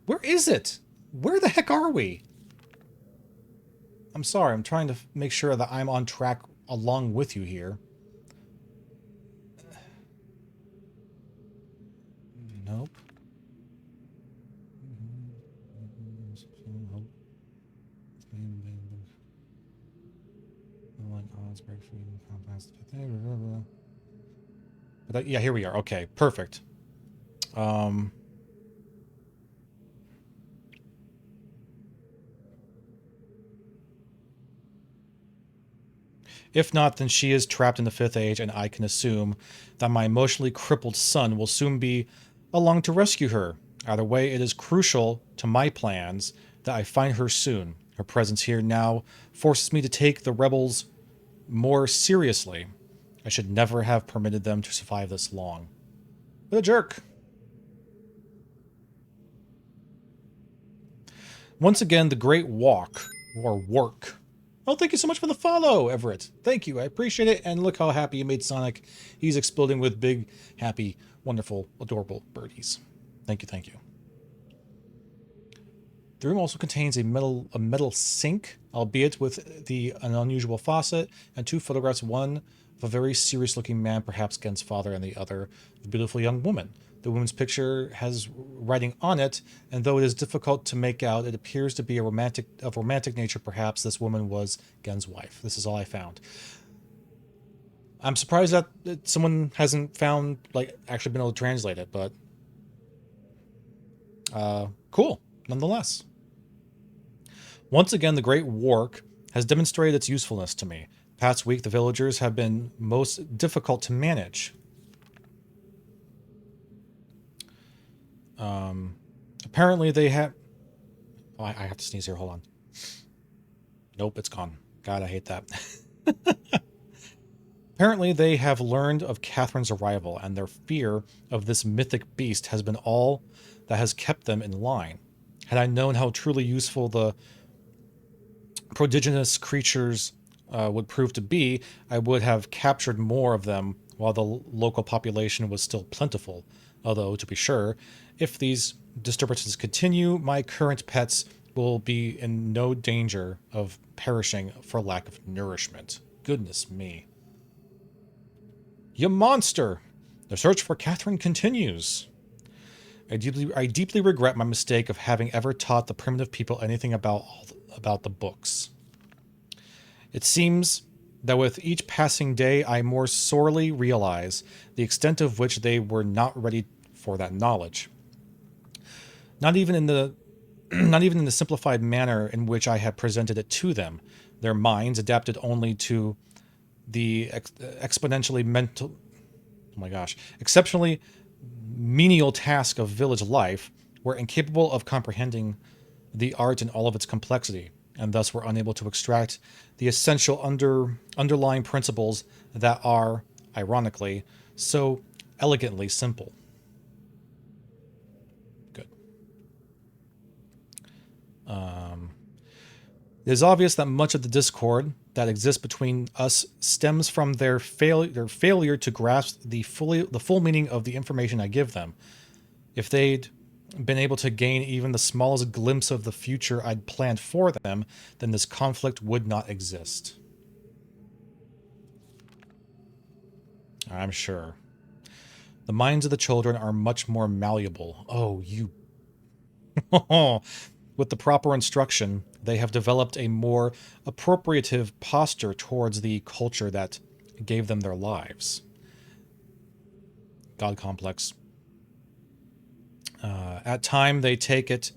Where is it? Where the heck are we? I'm sorry, I'm trying to make sure that I'm on track along with you here. Nope. But yeah, here we are. Okay, perfect. If not, then she is trapped in the Fifth Age, and I can assume that my emotionally crippled son will soon be along to rescue her. Either way, it is crucial to my plans that I find her soon. Her presence here now forces me to take the rebels more seriously. I should never have permitted them to survive this long. What a jerk. Once again, the great walk, or work. Oh, thank you so much for the follow, Everett. Thank you, I appreciate it. And look how happy you made Sonic. He's exploding with big, happy, wonderful, adorable birdies. Thank you, thank you. The room also contains a metal sink, albeit with an unusual faucet, and 2 photographs, one of a very serious-looking man, perhaps Gen's father, and the other of a beautiful young woman. The woman's picture has writing on it, and though it is difficult to make out, it appears to be of romantic nature. Perhaps this woman was Gen's wife. This is all I found. I'm surprised that someone hasn't found, like, actually been able to translate it, but cool, nonetheless. Once again, the Great Wark has demonstrated its usefulness to me. Past week, the villagers have been most difficult to manage. Apparently they have... Oh, I have to sneeze here, hold on. Nope, it's gone. God, I hate that. Apparently they have learned of Catherine's arrival, and their fear of this mythic beast has been all that has kept them in line. Had I known how truly useful the prodigious creatures would prove to be, I would have captured more of them while the local population was still plentiful. Although, to be sure, if these disturbances continue, my current pets will be in no danger of perishing for lack of nourishment. Goodness me. You monster! The search for Catherine continues. I deeply regret my mistake of having ever taught the primitive people anything about the books. It seems that with each passing day, I more sorely realize the extent of which they were not ready for that knowledge. Not even in the simplified manner in which I had presented it to them. Their minds, adapted only to the exceptionally menial task of village life, were incapable of comprehending the art in all of its complexity, and thus were unable to extract the essential underlying principles that are, ironically, so elegantly simple. Good. It is obvious that much of the discord that exists between us stems from their failure to grasp the full meaning of the information I give them. If they'd been able to gain even the smallest glimpse of the future I'd planned for them, then this conflict would not exist. I'm sure. The minds of the children are much more malleable. Oh, you... With the proper instruction, they have developed a more appropriative posture towards the culture that gave them their lives. God complex. At time, they take it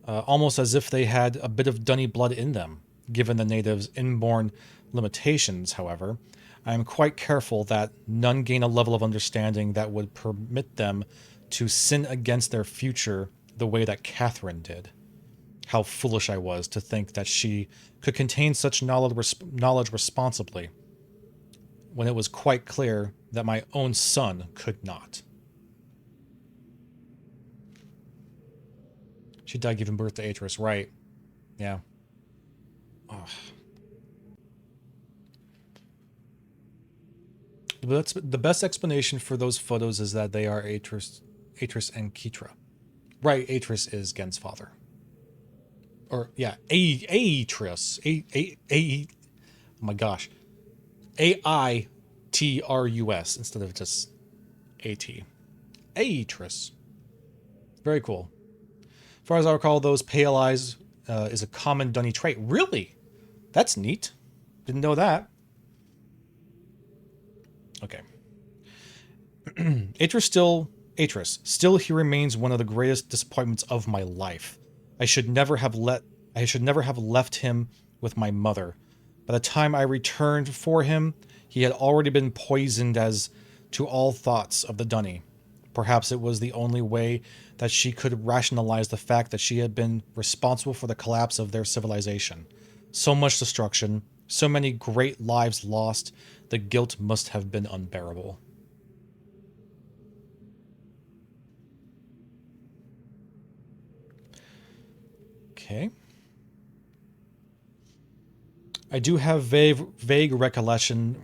almost as if they had a bit of Dunny blood in them. Given the natives' inborn limitations, however, I am quite careful that none gain a level of understanding that would permit them to sin against their future the way that Catherine did. How foolish I was to think that she could contain such knowledge responsibly, when it was quite clear that my own son could not. She died giving birth to Atreus, right? Yeah. Ugh. The best explanation for those photos is that they are Atris and Keitra. Right, Atris is Ghen's father. Or, yeah, Atris. Oh my gosh. Aitrus instead of just AT. Atris. Very cool. As far as I recall, those pale eyes is a common Dunny trait. Really? That's neat. Didn't know that. Okay. Atris, still he remains one of the greatest disappointments of my life. I should never have left him with my mother. By the time I returned for him, he had already been poisoned as to all thoughts of the Dunny. Perhaps it was the only way that she could rationalize the fact that she had been responsible for the collapse of their civilization. So much destruction, so many great lives lost, the guilt must have been unbearable. Okay. I do have vague recollections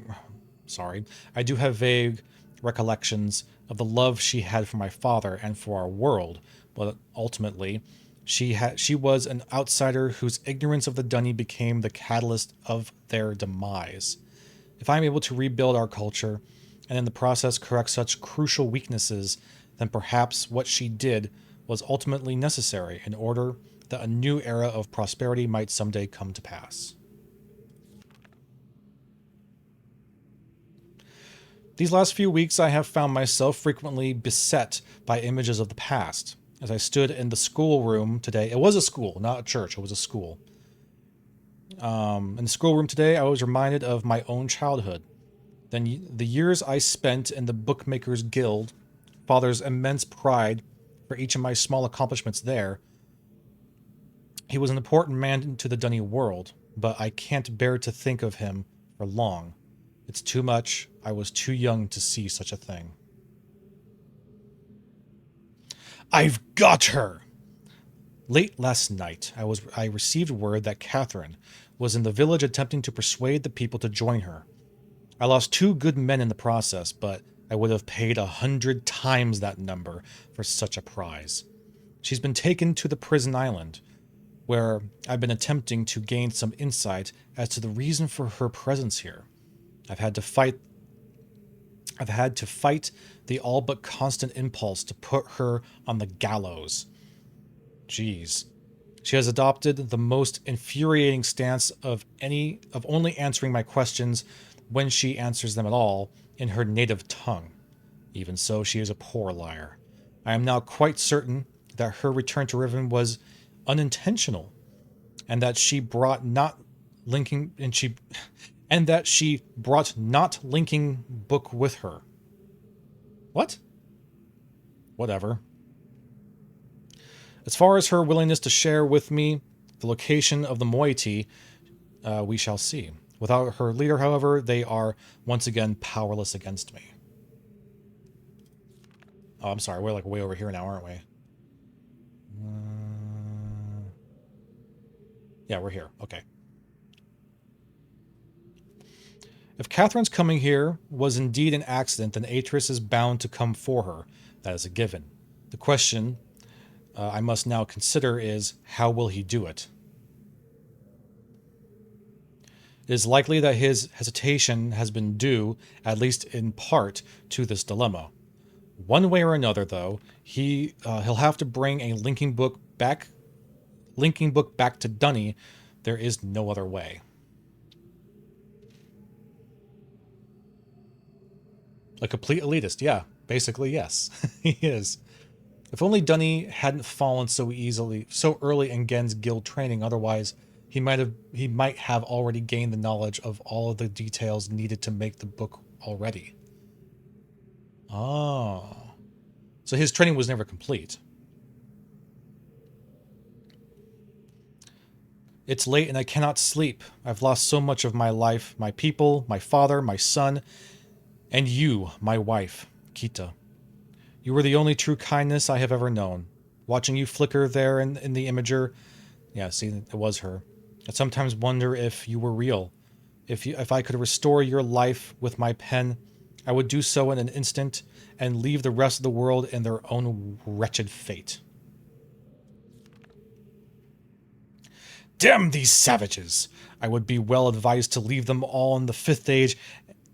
of the love she had for my father and for our world, but ultimately, she was an outsider whose ignorance of the Dunny became the catalyst of their demise. If I'm able to rebuild our culture, and in the process correct such crucial weaknesses, then perhaps what she did was ultimately necessary in order that a new era of prosperity might someday come to pass. These last few weeks I have found myself frequently beset by images of the past. As I stood in the schoolroom today, it was a school, not a church, it was a school. In the schoolroom today, I was reminded of my own childhood. Then the years I spent in the Bookmakers Guild, Father's immense pride for each of my small accomplishments there. He was an important man to the Dunny world, but I can't bear to think of him for long. It's too much. I was too young to see such a thing. I've got her! Late last night, I received word that Catherine was in the village attempting to persuade the people to join her. I lost 2 good men in the process, but I would have paid 100 times that number for such a prize. She's been taken to the prison island, where I've been attempting to gain some insight as to the reason for her presence here. I've had to fight the all but constant impulse to put her on the gallows. Jeez. She has adopted the most infuriating stance of only answering my questions when she answers them at all in her native tongue. Even so, she is a poor liar. I am now quite certain that her return to Riven was unintentional, and that she brought not linking book with her. What? Whatever. As far as her willingness to share with me the location of the moiety, we shall see. Without her leader, however, they are once again powerless against me. Oh, I'm sorry. We're like way over here now, aren't we? Yeah, we're here. Okay. If Catherine's coming here was indeed an accident, then Atris is bound to come for her. That is a given. The question I must now consider is, how will he do it? It is likely that his hesitation has been due, at least in part, to this dilemma. One way or another, though, he'll have to bring a linking book back to Dunny. There is no other way. A complete elitist, yeah. Basically, yes. He is. If only Dunny hadn't fallen so early in Ghen's guild training, otherwise he might have already gained the knowledge of all of the details needed to make the book already. Oh. So his training was never complete. It's late and I cannot sleep. I've lost so much of my life, my people, my father, my son, and you, my wife, Kita. You were the only true kindness I have ever known. Watching you flicker there in the imager, yeah, see, it was her. I sometimes wonder if you were real. If I could restore your life with my pen, I would do so in an instant and leave the rest of the world in their own wretched fate. Damn these savages! I would be well advised to leave them all in the 5th age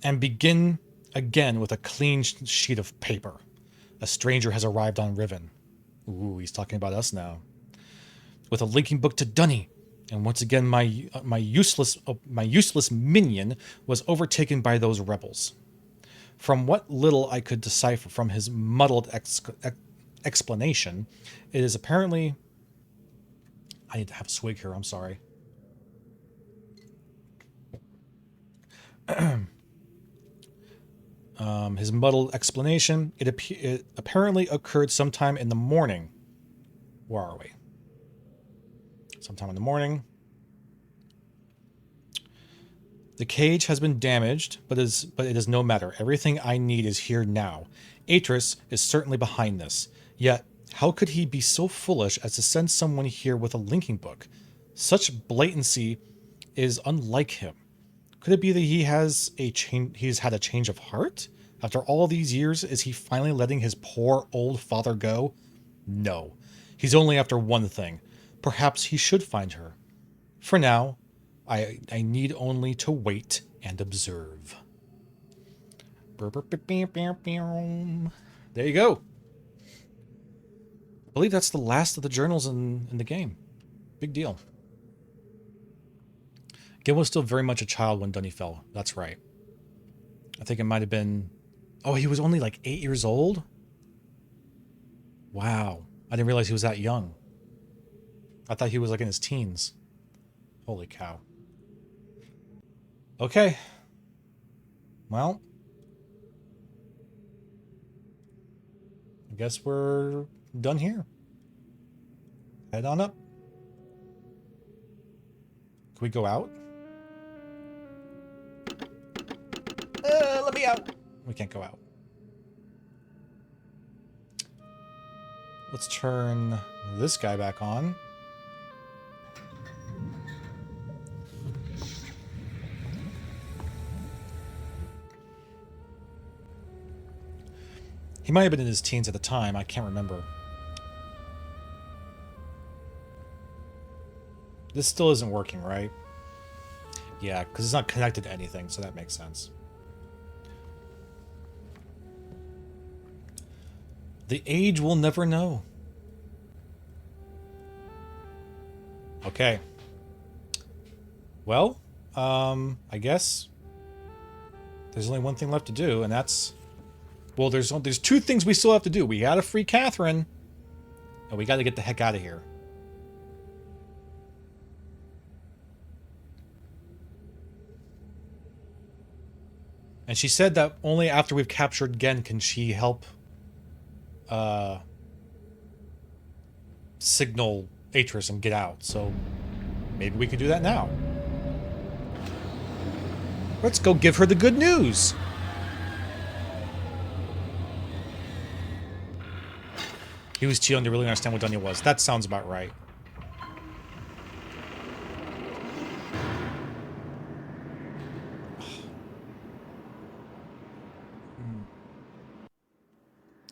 and begin again with a clean sheet of paper. A stranger has arrived on Riven. Ooh, he's talking about us now. With a linking book to Dunny, and once again my useless minion was overtaken by those rebels. From what little I could decipher from his muddled explanation, it is apparently... I need to have a swig here, I'm sorry. His muddled explanation, it apparently occurred sometime in the morning. Where are we? Sometime in the morning. The cage has been damaged, but it is no matter. Everything I need is here now. Atris is certainly behind this. Yet, how could he be so foolish as to send someone here with a linking book? Such blatancy is unlike him. Could it be that he's had a change of heart? After all these years, is he finally letting his poor old father go? No. He's only after one thing. Perhaps he should find her. For now, I need only to wait and observe. There you go. I believe that's the last of the journals in the game. Big deal. Gehn was still very much a child when Dunny fell. That's right. I think it might have been... Oh, he was only like 8 years old? Wow. I didn't realize he was that young. I thought he was like in his teens. Holy cow. Okay. Well. I guess we're done here. Head on up. Can we go out? Let me out. We can't go out. Let's turn this guy back on. He might have been in his teens at the time. I can't remember. This still isn't working, right? Yeah, because it's not connected to anything, so that makes sense. The age will never know. Okay. Well, I guess there's only one thing left to do, and that's... Well, there's 2 things we still have to do. We gotta free Catherine, and we gotta get the heck out of here. And she said that only after we've captured Gehn can she help signal Atris and get out. So maybe we could do that now. Let's go give her the good news. He was too young to really understand what Dunya was. That sounds about right.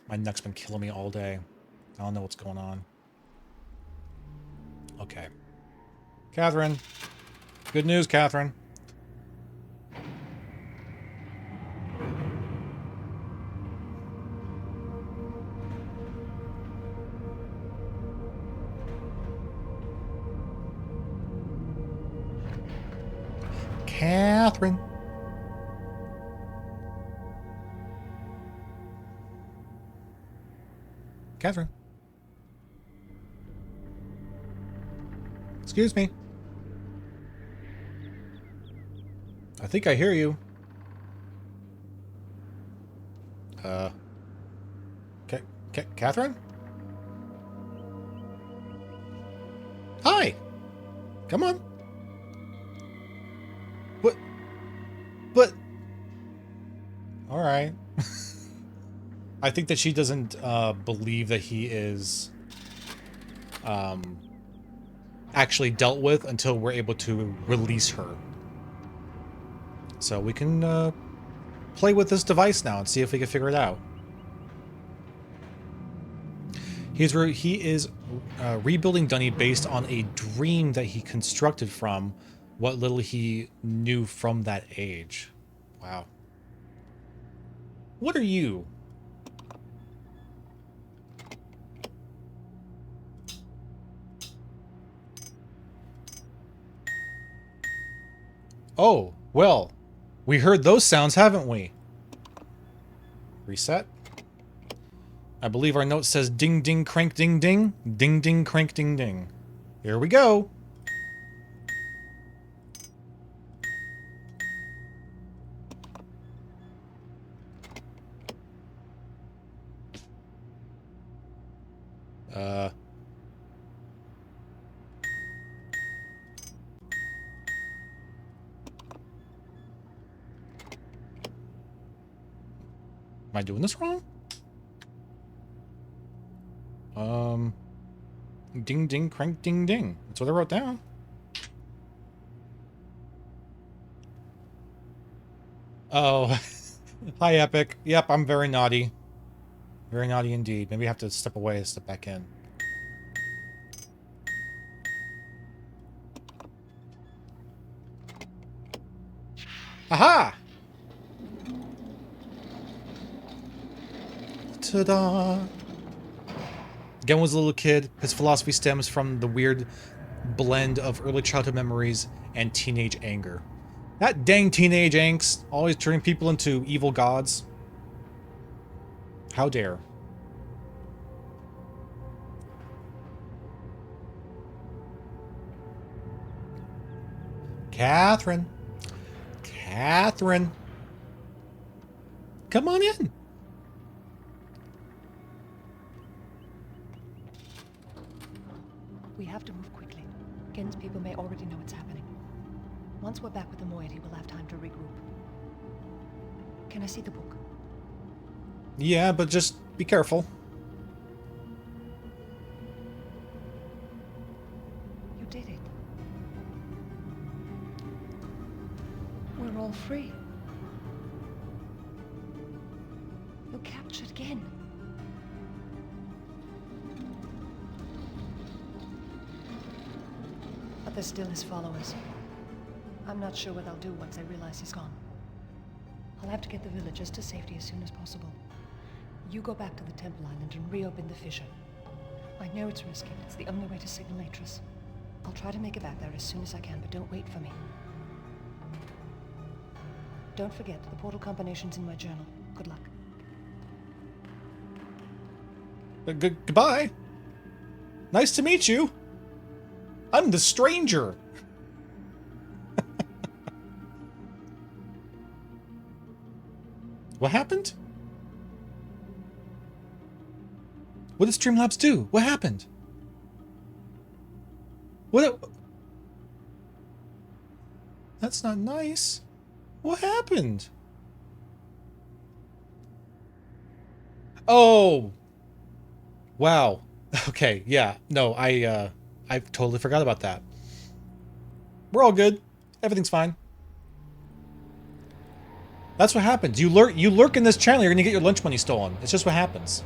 My neck's been killing me all day. I don't know what's going on. Okay. Catherine. Good news, Catherine. Catherine. Catherine. Excuse me. I think I hear you. Catherine? Hi. Come on. But... Alright. I think that she doesn't believe that he is actually dealt with until we're able to release her. So we can play with this device now and see if we can figure it out. He is rebuilding Dunny based on a dream that he constructed from what little he knew from that age. Wow. What are you? Oh, well, we heard those sounds, haven't we? Reset. I believe our note says ding ding crank ding ding. Ding ding crank ding ding. Here we go. Am I doing this wrong? Ding ding crank ding ding. That's what I wrote down. Oh, hi Epic. Yep, I'm very naughty. Very naughty indeed. Maybe I have to step away and step back in. Aha! Ta-da! Gehn was a little kid. His philosophy stems from the weird blend of early childhood memories and teenage anger. That dang teenage angst, always turning people into evil gods. How dare. Catherine. Catherine. Come on in.
We have to move quickly. Gehn's people may already know what's happening. Once we're back with the moiety, we'll have time to regroup. Can I see the book?
Yeah, but just be careful.
You did it. We're all free. You captured Gehn. But there's still his followers. I'm not sure what I'll do once I realize he's gone. I'll have to get the villagers to safety as soon as possible. You go back to the Temple Island and reopen the fissure. I know it's risky, but it's the only way to signal Atris. I'll try to make it back there as soon as I can, but don't wait for me. Don't forget, the portal combination's in my journal. Good luck.
Goodbye. Nice to meet you. I'm the stranger. What happened? What did Streamlabs do? What happened? What? That's not nice. What happened? Oh. Wow. Okay, yeah. No, I totally forgot about that. We're all good. Everything's fine. That's what happens. You lurk in this channel, you're gonna get your lunch money stolen. It's just what happens.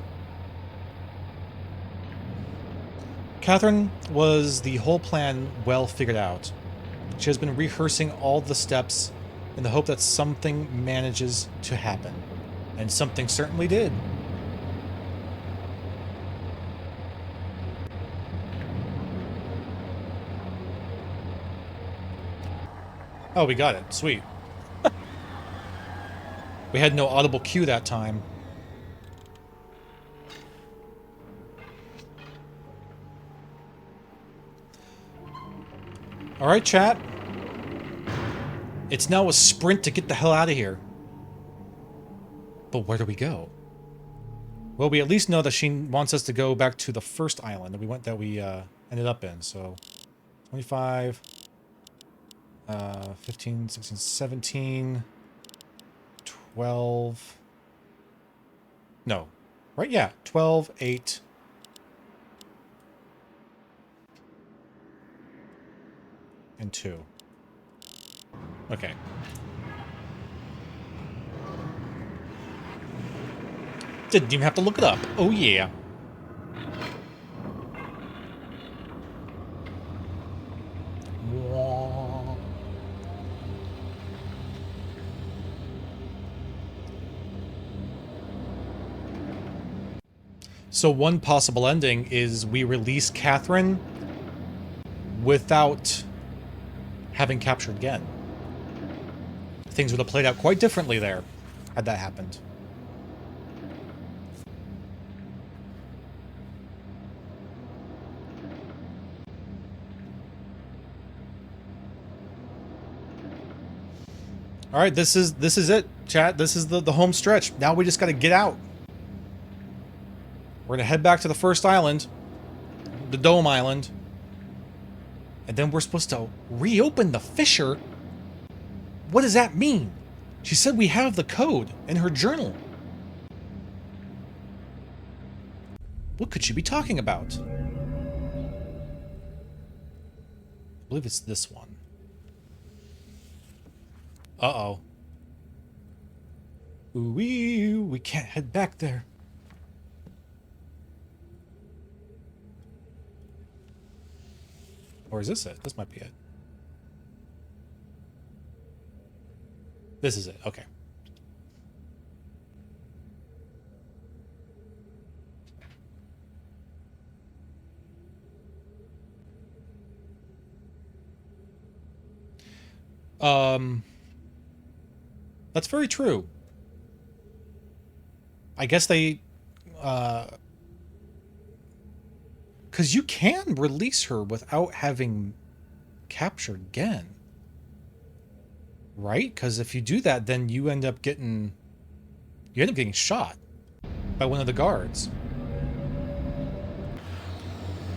Catherine was the whole plan well figured out. She has been rehearsing all the steps in the hope that something manages to happen. And something certainly did. Oh, we got it. Sweet. We had no audible cue that time. Alright, chat. It's now a sprint to get the hell out of here. But where do we go? Well, we at least know that she wants us to go back to the first island that we ended up in. So 25, 15, 16, 17, 12. No. Right? Yeah. 12, 8. And 2. Okay. Didn't even have to look it up. Oh, yeah. So one possible ending is we release Catherine without having captured Gehn. Things would have played out quite differently there had that happened. All right, this is it, chat. This is the home stretch. Now we just got to get out. We're going to head back to the first island, the Dome Island. And then we're supposed to reopen the fissure? What does that mean? She said we have the code in her journal. What could she be talking about? I believe it's this one. Uh-oh. Ooh-wee, we can't head back there. Or is this it? This might be it. This is it. Okay. That's very true. I guess they, because you can release her without having captured Gehn. Right? Because if you do that, then you end up getting shot by one of the guards.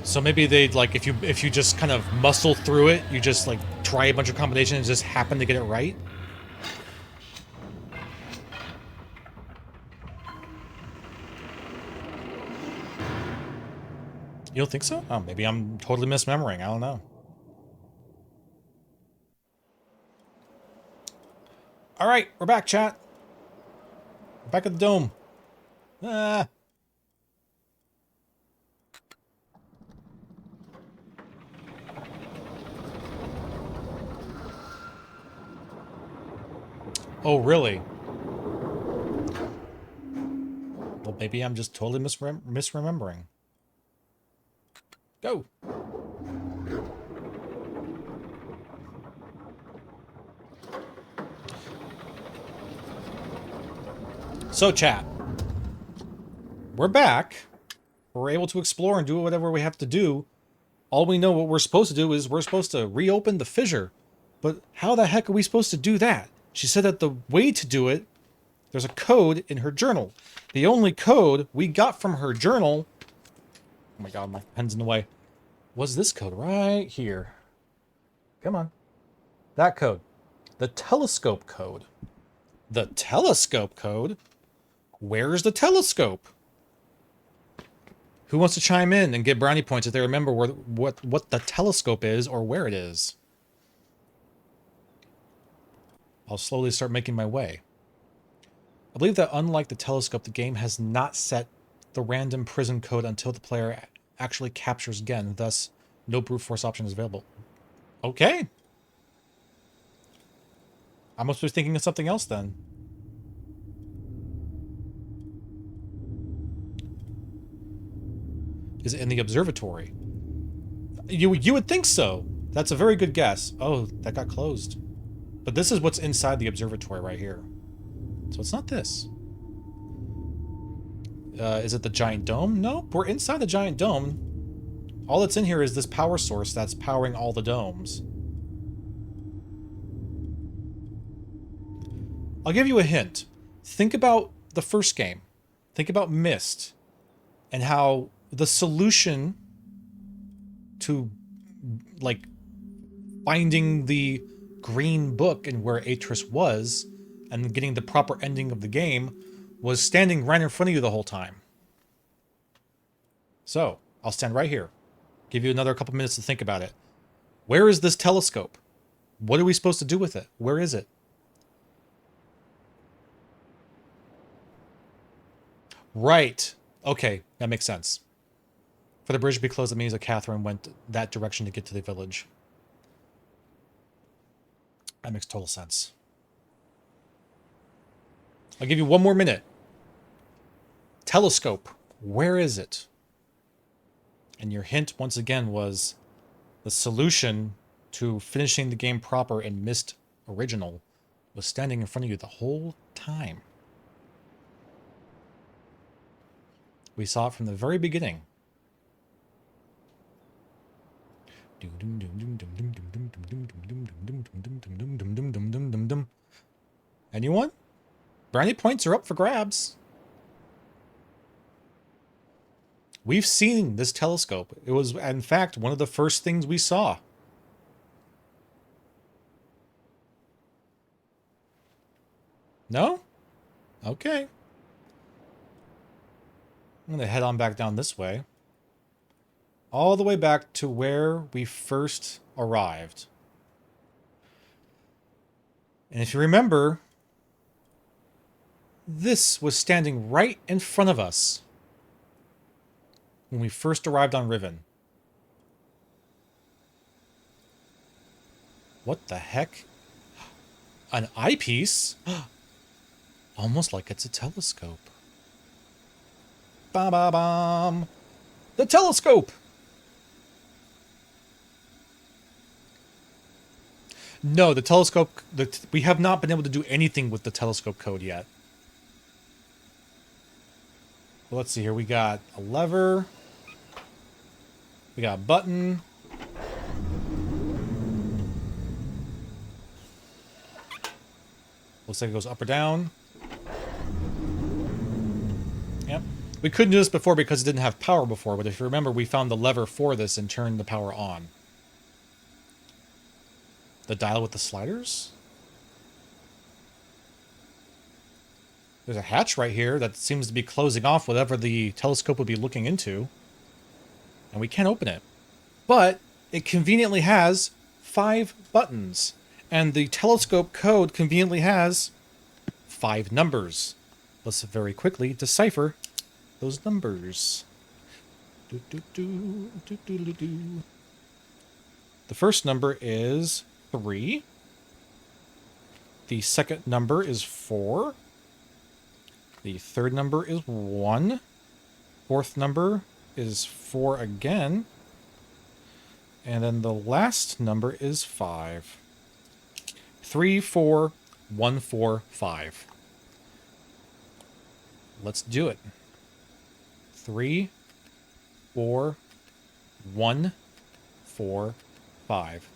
So maybe they'd like if you just kind of muscle through it, you just like try a bunch of combinations and just happen to get it right. You don't think so? Oh, maybe I'm totally misremembering. I don't know. All right, we're back, chat. We're back at the dome. Ah. Oh, really? Well, maybe I'm just totally misremembering. Go. So, chat. We're back. We're able to explore and do whatever we have to do. All we know what we're supposed to do is we're supposed to reopen the fissure. But how the heck are we supposed to do that? She said that the way to do it, there's a code in her journal. The only code we got from her journal... Oh my god, my pen's in the way. Was this code right here? Come on. That code. The telescope code. The telescope code? Where's the telescope? Who wants to chime in and get brownie points if they remember what the telescope is or where it is? I'll slowly start making my way. I believe that unlike the telescope, the game has not set the random prison code until the player actually captures Gehn, thus no brute force option is available. Okay. I must be thinking of something else then. Is it in the observatory? You would think so. That's a very good guess. Oh, that got closed. But this is what's inside the observatory right here. So it's not this. Is it the giant dome? Nope, we're inside the giant dome. All that's in here is this power source that's powering all the domes. I'll give you a hint. Think about the first game. Think about Myst. And how the solution to, like, finding the green book and where Atris was and getting the proper ending of the game was standing right in front of you the whole time. So, I'll stand right here. Give you another couple minutes to think about it. Where is this telescope? What are we supposed to do with it? Where is it? Right. Okay, that makes sense. For the bridge to be closed, it means that Catherine went that direction to get to the village. That makes total sense. I'll give you one more minute. Telescope. Where is it? And your hint, once again, was the solution to finishing the game proper in Myst Original was standing in front of you the whole time. We saw it from the very beginning. Anyone? Brownie points are up for grabs. We've seen this telescope. It was, in fact, one of the first things we saw. No? Okay. I'm going to head on back down this way. All the way back to where we first arrived. And if you remember, this was standing right in front of us when we first arrived on Riven. What the heck? An eyepiece? Almost like it's a telescope. Ba-ba-bum! The telescope! No, the telescope... we have not been able to do anything with the telescope code yet. Well, let's see here. We got a lever. We got a button. Looks like it goes up or down. Yep. We couldn't do this before because it didn't have power before, but if you remember, we found the lever for this and turned the power on. The dial with the sliders? There's a hatch right here that seems to be closing off whatever the telescope would be looking into. And we can't open it. But it conveniently has 5 buttons. And the telescope code conveniently has 5 numbers. Let's very quickly decipher those numbers. The first number is 3. The second number is 4. The third number is 1. Fourth number is 4 again. And then the last number is 5. 3, 4, 1, 4, 5. Let's do it. 3, 4, 1, 4, 5.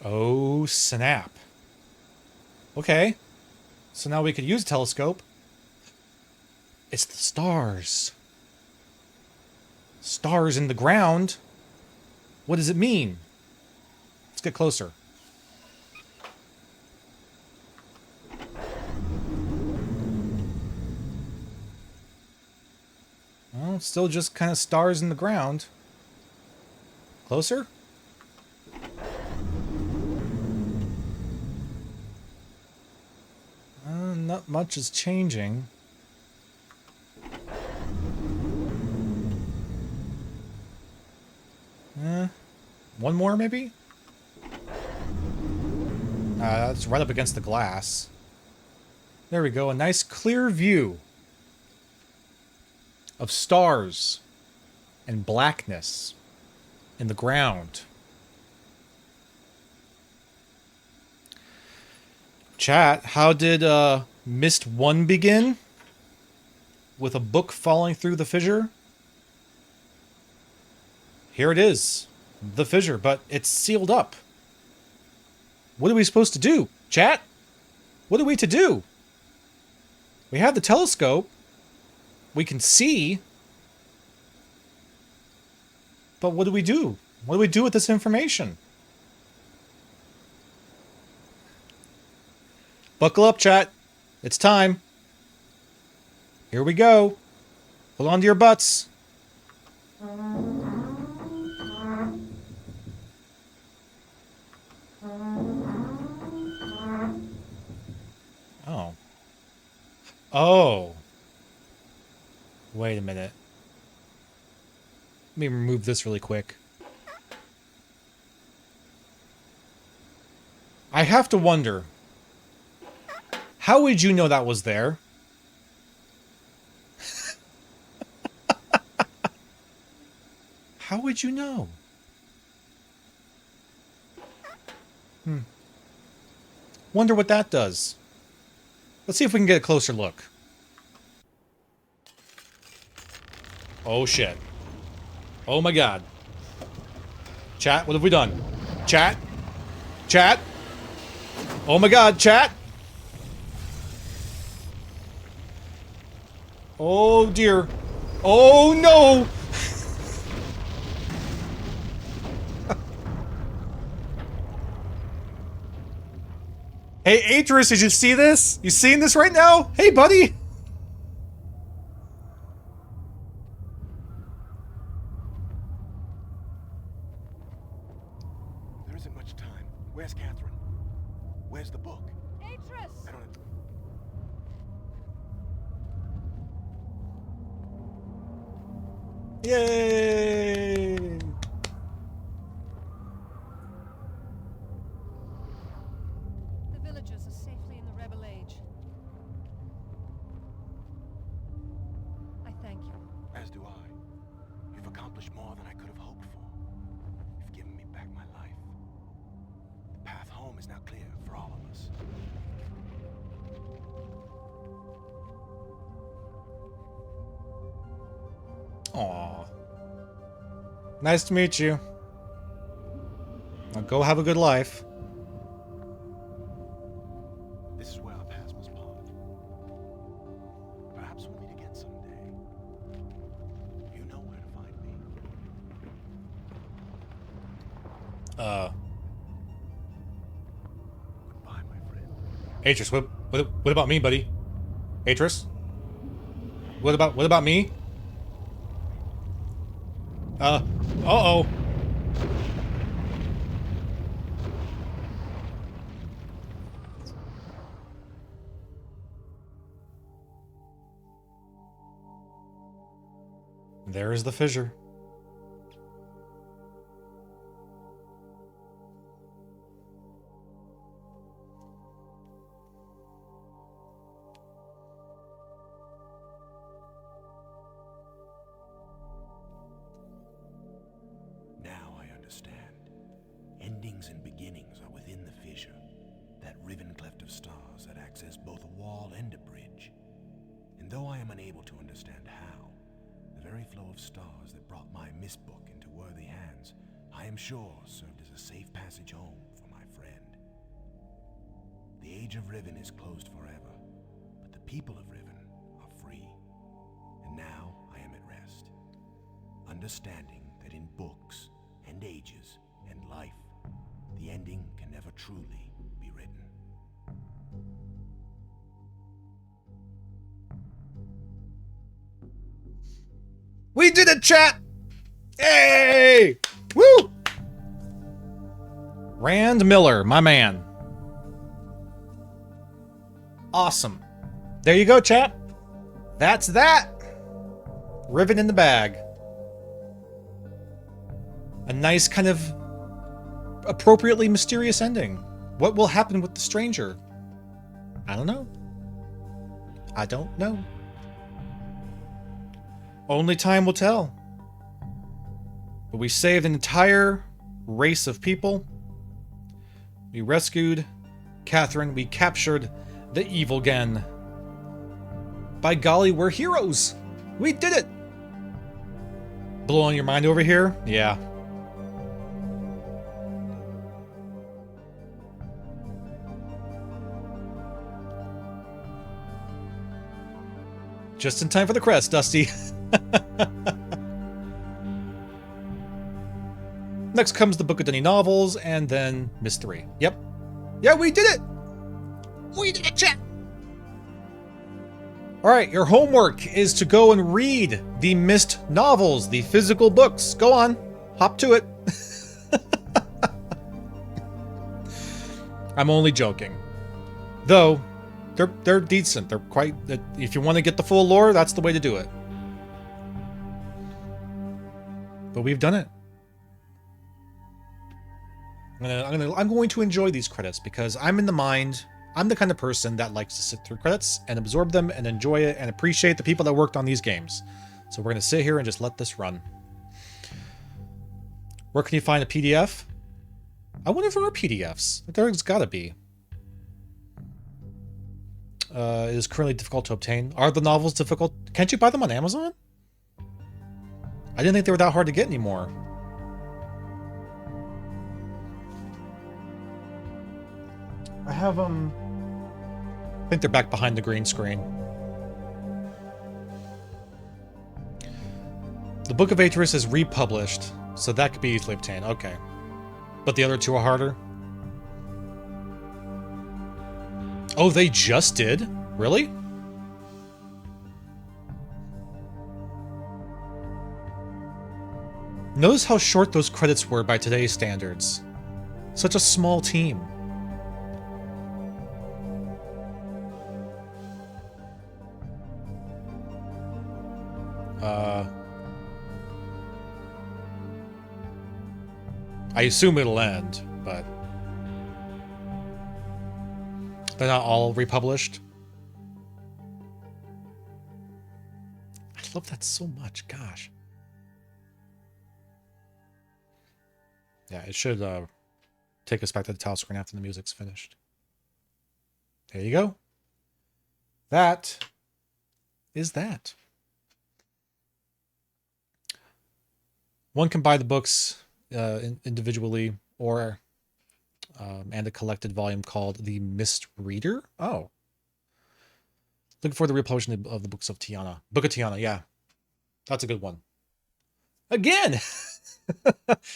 Oh, snap. Okay. So now we could use a telescope. It's the stars. Stars in the ground. What does it mean? Let's get closer. Well, still just kind of stars in the ground. Closer? Not much is changing. One more, maybe? That's right up against the glass. There we go, a nice clear view of stars and blackness in the ground. Chat, how did Myst 1 begin? With a book falling through the fissure? Here it is. The fissure, but it's sealed up. What are we supposed to do, chat? What are we to do? We have the telescope. We can see. But what do we do? What do we do with this information? Buckle up, chat. It's time. Here we go. Hold on to your butts. Oh. Oh. Wait a minute. Let me remove this really quick. I have to wonder. How would you know that was there? How would you know? Wonder what that does. Let's see if we can get a closer look. Oh shit. Oh my god. Chat, what have we done? Chat? Chat? Oh my god, chat! Oh dear. Oh no! Hey, Atris, did you see this? You seeing this right now? Hey, buddy!
There isn't much time. Where's Catherine? Where's the book?
Atris!
I don't...
Yay!
The villagers are safely in the rebel age. I thank you.
As do I. You've accomplished more than I could have hoped for. You've given me back my life. The path home is now clear for all of us.
Aw. Nice to meet you. Now go have a good life.
This is where our paths must part. Perhaps we'll meet again someday. You know where to find me. Goodbye, my friend.
Atris, what about me, buddy? Atris? What about me? Uh-oh. There is the fissure.
Now I understand. Endings and beginnings are within the fissure. That riven cleft of stars that acts as both a wall and a bridge. And though I am unable to understand how, the very flow of stars that brought my Myst book into worthy hands, I am sure served as a safe passage home for my friend. The age of Riven is closed forever, but the people of Riven are free. And now I am at rest, understanding that in books and ages and life, the ending can never truly be written.
We did it, chat! Hey! Woo! Rand Miller, my man. Awesome. There you go, chat. That's that. Riven in the bag. A nice kind of appropriately mysterious ending. What will happen with the stranger? I don't know. I don't know. Only time will tell. But we saved an entire race of people. We rescued Catherine. We captured the evil Gehn. By golly, we're heroes. We did it. Blowing your mind over here? Yeah. Just in time for the crest, Dusty. Next comes the Book of Denny novels, and then Myst 3. Yep. Yeah, we did it! We did it, chat! Alright, your homework is to go and read the Myst novels, the physical books. Go on. Hop to it. I'm only joking. Though, they're decent. They're quite. If you want to get the full lore, that's the way to do it. But we've done it. I'm going to enjoy these credits because I'm in the mind. I'm the kind of person that likes to sit through credits and absorb them and enjoy it and appreciate the people that worked on these games. So we're going to sit here and just let this run. Where can you find a PDF? I wonder if there are PDFs. There's got to be. It is currently difficult to obtain. Are the novels difficult? Can't you buy them on Amazon? I didn't think they were that hard to get anymore. I have I think they're back behind the green screen. The Book of Atris is republished, so that could be easily obtained. Okay. But the other two are harder? Oh, they just did? Really? Notice how short those credits were by today's standards. Such a small team. I assume it'll end, but they're not all republished. I love that so much, gosh. Yeah, it should take us back to the title screen after the music's finished. There you go. That is that. One can buy the books individually or and a collected volume called the Myst Reader. Oh. Looking for the republishing of the books of Tiana. Book of Tiana, yeah. That's a good one. Again!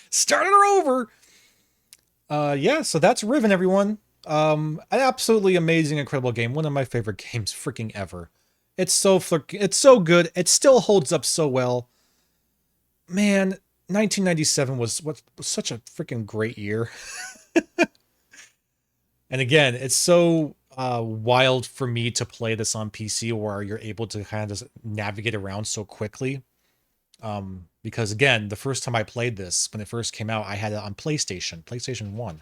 Started her over! Yeah, so that's Riven, everyone. An absolutely amazing, incredible game. One of my favorite games freaking ever. It's so good. It still holds up so well. Man, 1997 was such a freaking great year. And again, it's so wild for me to play this on PC where you're able to kind of just navigate around so quickly. Because again, the first time I played this, when it first came out, I had it on PlayStation 1.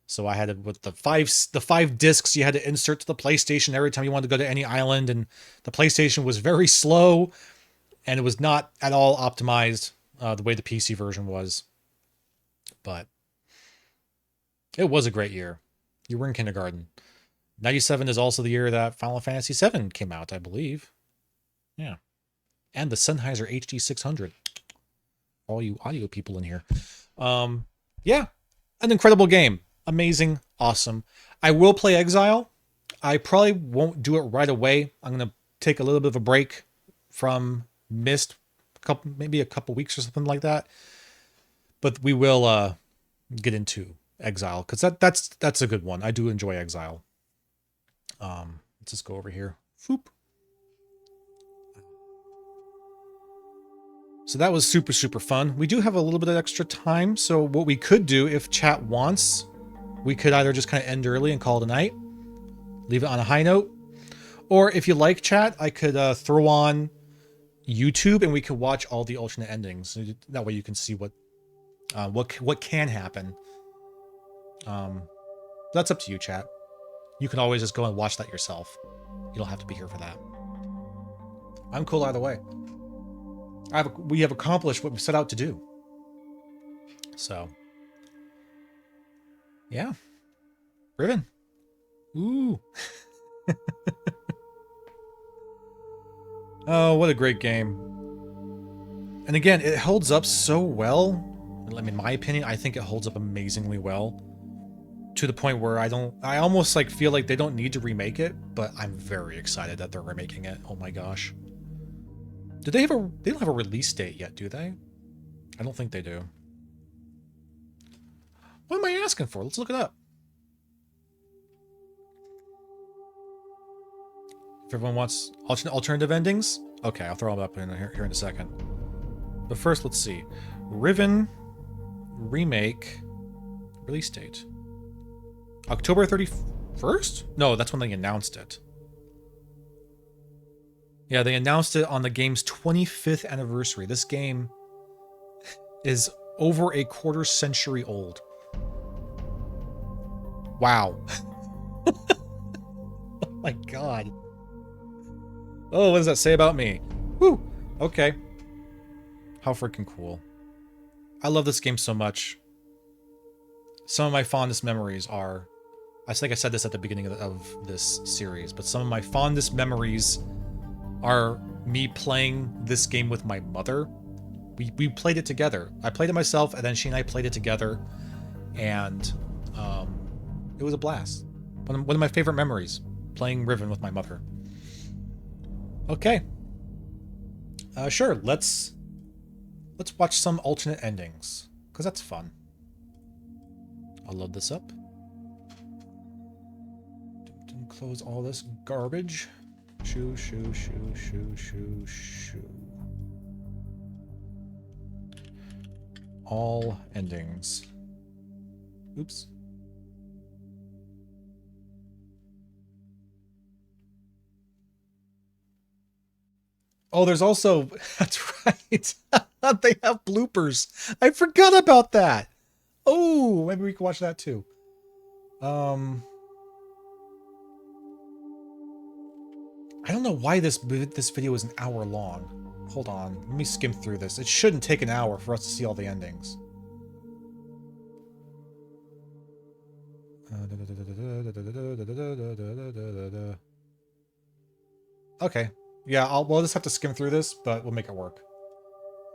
So I had it with the five discs you had to insert to the PlayStation every time you wanted to go to any island, and the PlayStation was very slow, and it was not at all optimized the way the PC version was. But it was a great year. You were in kindergarten. 97 is also the year that Final Fantasy VII came out, I believe. Yeah. And the Sennheiser HD600. All you audio people in here. Yeah. An incredible game. Amazing. Awesome. I will play Exile. I probably won't do it right away. I'm going to take a little bit of a break from Myst. Maybe a couple weeks or something like that. But we will get into Exile, because that's a good one. I do enjoy Exile. Let's just go over here. Foop. So that was super, super fun. We do have a little bit of extra time, so what we could do, if chat wants, we could either just kind of end early and call it a night, leave it on a high note, or if you like chat, I could throw on YouTube and we could watch all the alternate endings. That way you can see what can happen. That's up to you, chat. You can always just go and watch that yourself. You don't have to be here for that. I'm cool either way. We have accomplished what we set out to do. So, yeah. Riven. Ooh. Oh, what a great game. And again, it holds up so well. I mean, in my opinion, I think it holds up amazingly well. To the point where I almost like feel like they don't need to remake it, but I'm very excited that they're remaking it. Oh my gosh. They don't have a release date yet, do they? I don't think they do. What am I asking for? Let's look it up. If everyone wants alternative endings, okay, I'll throw them up here in a second. But first, let's see. Riven remake release date. October 31st? No, that's when they announced it. Yeah, they announced it on the game's 25th anniversary. This game is over a quarter century old. Wow. Oh my god. Oh, what does that say about me? Woo! Okay. How freaking cool. I love this game so much. Some of my fondest memories are... I think I said this at the beginning of this series, but some of my fondest memories are me playing this game with my mother. We played it together. I played it myself, and then she and I played it together, and it was a blast. One of my favorite memories, playing Riven with my mother. Okay. Sure, let's watch some alternate endings, because that's fun. I'll load this up. Close all this garbage. Shoo. All endings. Oops. Oh, there's also... That's right. They have bloopers. I forgot about that. Oh, maybe we can watch that too. I don't know why this video is an hour long. Hold on, let me skim through this. It shouldn't take an hour for us to see all the endings. Okay, yeah, we'll just have to skim through this, but we'll make it work.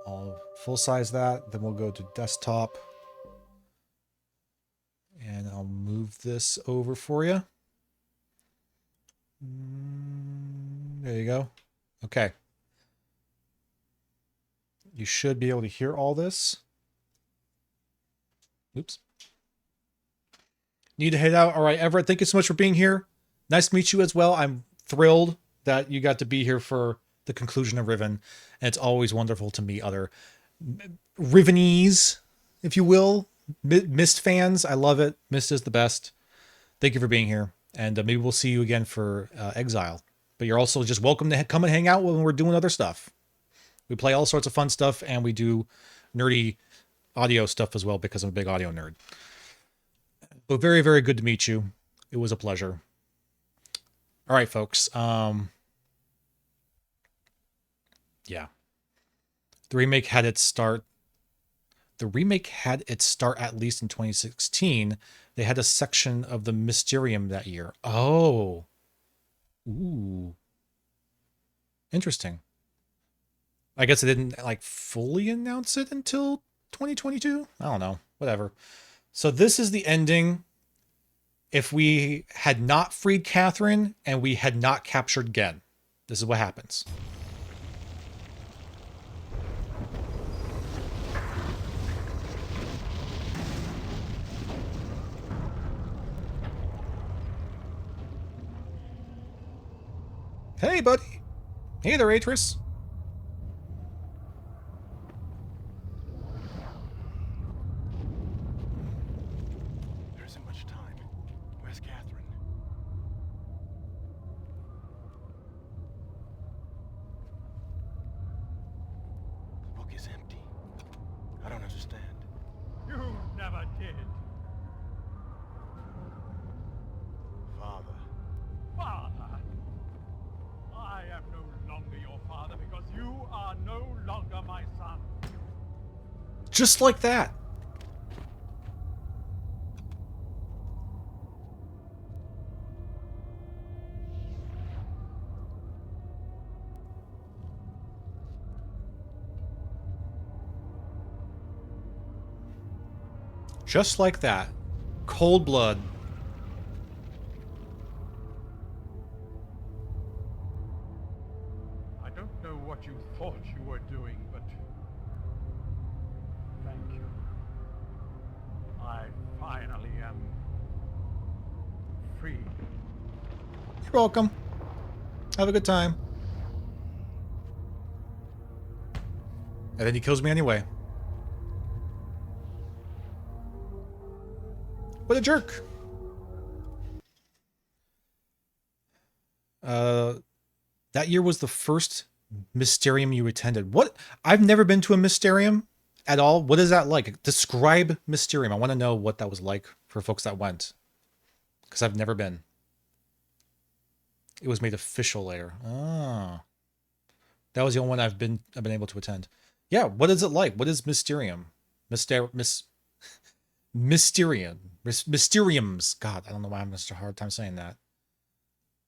I'll full size that, then we'll go to desktop. And I'll move this over for you. There you go. Okay. You should be able to hear all this. Oops. Need to head out. All right, Everett, thank you so much for being here. Nice to meet you as well. I'm thrilled that you got to be here for the conclusion of Riven. And it's always wonderful to meet other Rivenese, if you will. Myst fans. I love it. Myst is the best. Thank you for being here. And maybe we'll see you again for Exile. But you're also just welcome to come and hang out when we're doing other stuff. We play all sorts of fun stuff, and we do nerdy audio stuff as well because I'm a big audio nerd. But very, very good to meet you. It was a pleasure. All right, folks. Yeah. The remake had its start. The remake had its start at least in 2016. They had a section of the Mysterium that year. Oh. Ooh. Interesting. I guess they didn't like fully announce it until 2022. I don't know. Whatever. So this is the ending. If we had not freed Catherine and we had not captured Gehn, this is what happens. Hey, buddy. Hey there, Atris.
There isn't much time. Where's Catherine? The book is empty. I don't understand.
You never did.
Father.
Father. I am no longer your father because you are no longer my son.
Just like that. Just like that. Cold blood.
I don't know what you thought you were doing, but thank you. I finally am free.
You're welcome. Have a good time. And then he kills me anyway. What a jerk. That year was the first Mysterium you attended. What? I've never been to a Mysterium at all. What is that like? Describe Mysterium. I want to know what that was like for folks that went. Because I've never been. It was made official later. Ah. That was the only one I've been able to attend. Yeah, what is it like? What is Mysterium? Mysteriums. God, I don't know why I'm having such a hard time saying that.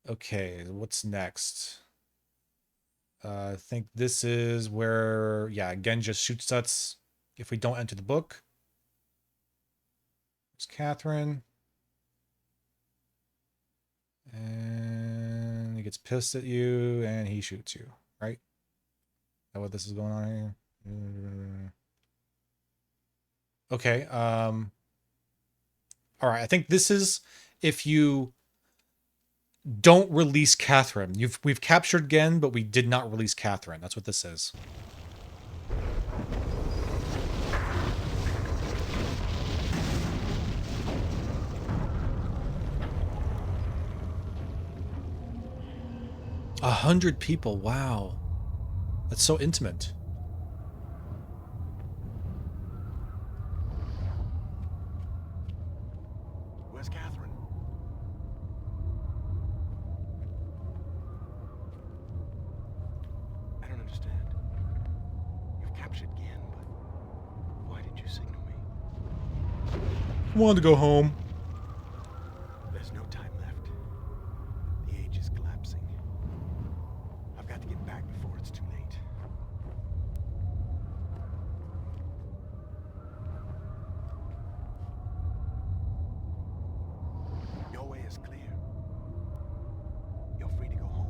Okay, what's next? I think this is where, yeah, Gehn just shoots us if we don't enter the book. It's Catherine. And he gets pissed at you and he shoots you, right? Is that what this is going on here? Okay, all right, I think this is if you don't release Catherine. We've captured Gehn, but we did not release Catherine. That's what this is. A 100 people, wow. That's so intimate.
Where's Catherine? I don't understand. You've captured Gehn, but why did you signal me?
Wanted to go home.
There's no time left. The age is collapsing. I've got to get back before it's too late. Your way is clear. You're free to go home.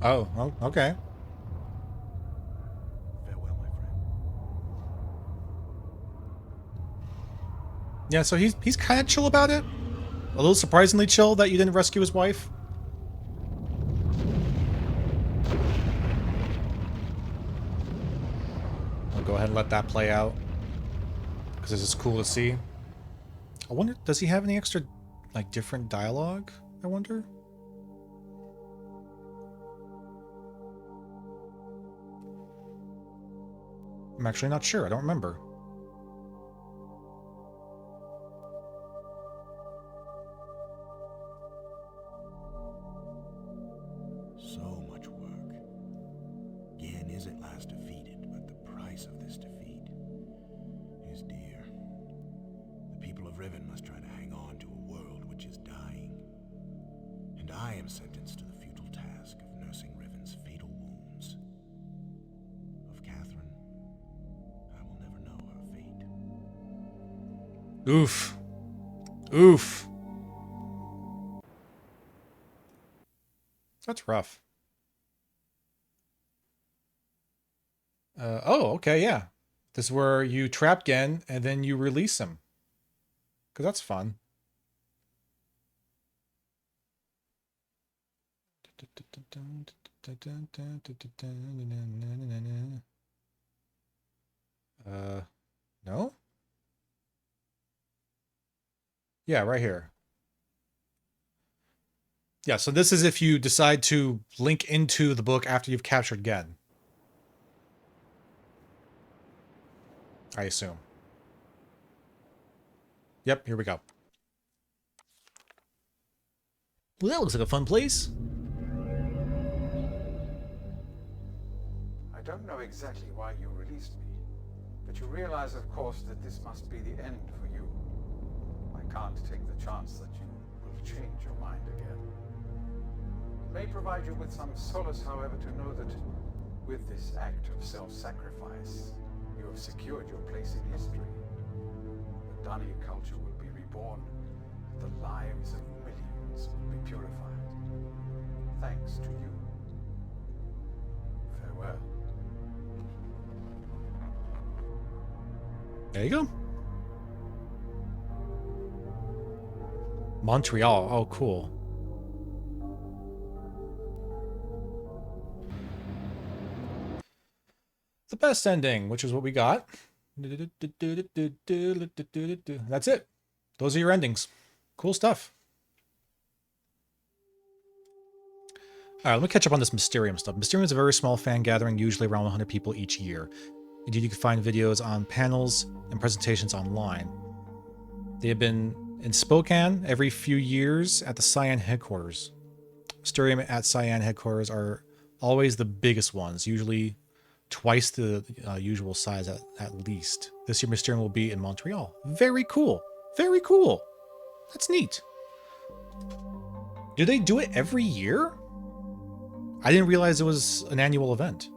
Oh, okay.
Farewell, my friend.
Yeah, so he's kind of chill about it. A little surprisingly chill that you didn't rescue his wife. I'll go ahead and let that play out. Because this is cool to see. I wonder, does he have any extra, like, different dialogue? I wonder? I'm actually not sure. I don't remember.
So much work. Gehn is at last defeated, but the price of this defeat is dear. The people of Riven must try to hang on to a world which is dying. And I am sentenced to the futile task of nursing Riven's fatal wounds. Of Catherine, I will never know her fate.
Oof. Oof. That's rough. Oh, okay, yeah. This is where you trap Gehn and then you release him. Because that's fun. No? Yeah, right here. Yeah, so this is if you decide to link into the book after you've captured Gehn. I assume. Yep, here we go. Well, that looks like a fun place.
I don't know exactly why you released me, but you realize, of course, that this must be the end for you. I can't take the chance that you will change your mind again. It may provide you with some solace, however, to know that with this act of self-sacrifice, you have secured your place in history. The Dunny culture will be reborn, and the lives of millions will be purified. Thanks to you. Farewell.
There you go. Montreal. Oh, cool. The best ending, which is what we got. That's it. Those are your endings. Cool stuff. All right, let me catch up on this Mysterium stuff. Mysterium is a very small fan gathering, usually around 100 people each year. Indeed, you can find videos on panels and presentations online. They have been in Spokane every few years at the Cyan headquarters. Mysterium at Cyan headquarters are always the biggest ones, usually twice the usual size at least. This year, Mysterium will be in Montreal. Very cool. Very cool. That's neat. Do they do it every year? I didn't realize it was an annual event.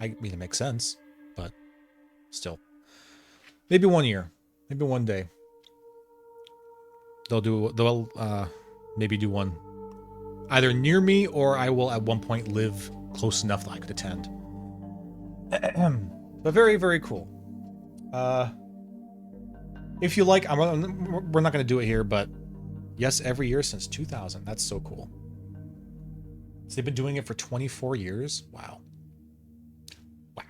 I mean, it makes sense, but still. Maybe one year. Maybe one day. They'll maybe do one either near me, or I will at one point live close enough that I could attend. But very, very cool. If you like, we're not going to do it here, but yes, every year since 2000. That's so cool. So they've been doing it for 24 years. Wow. Wow.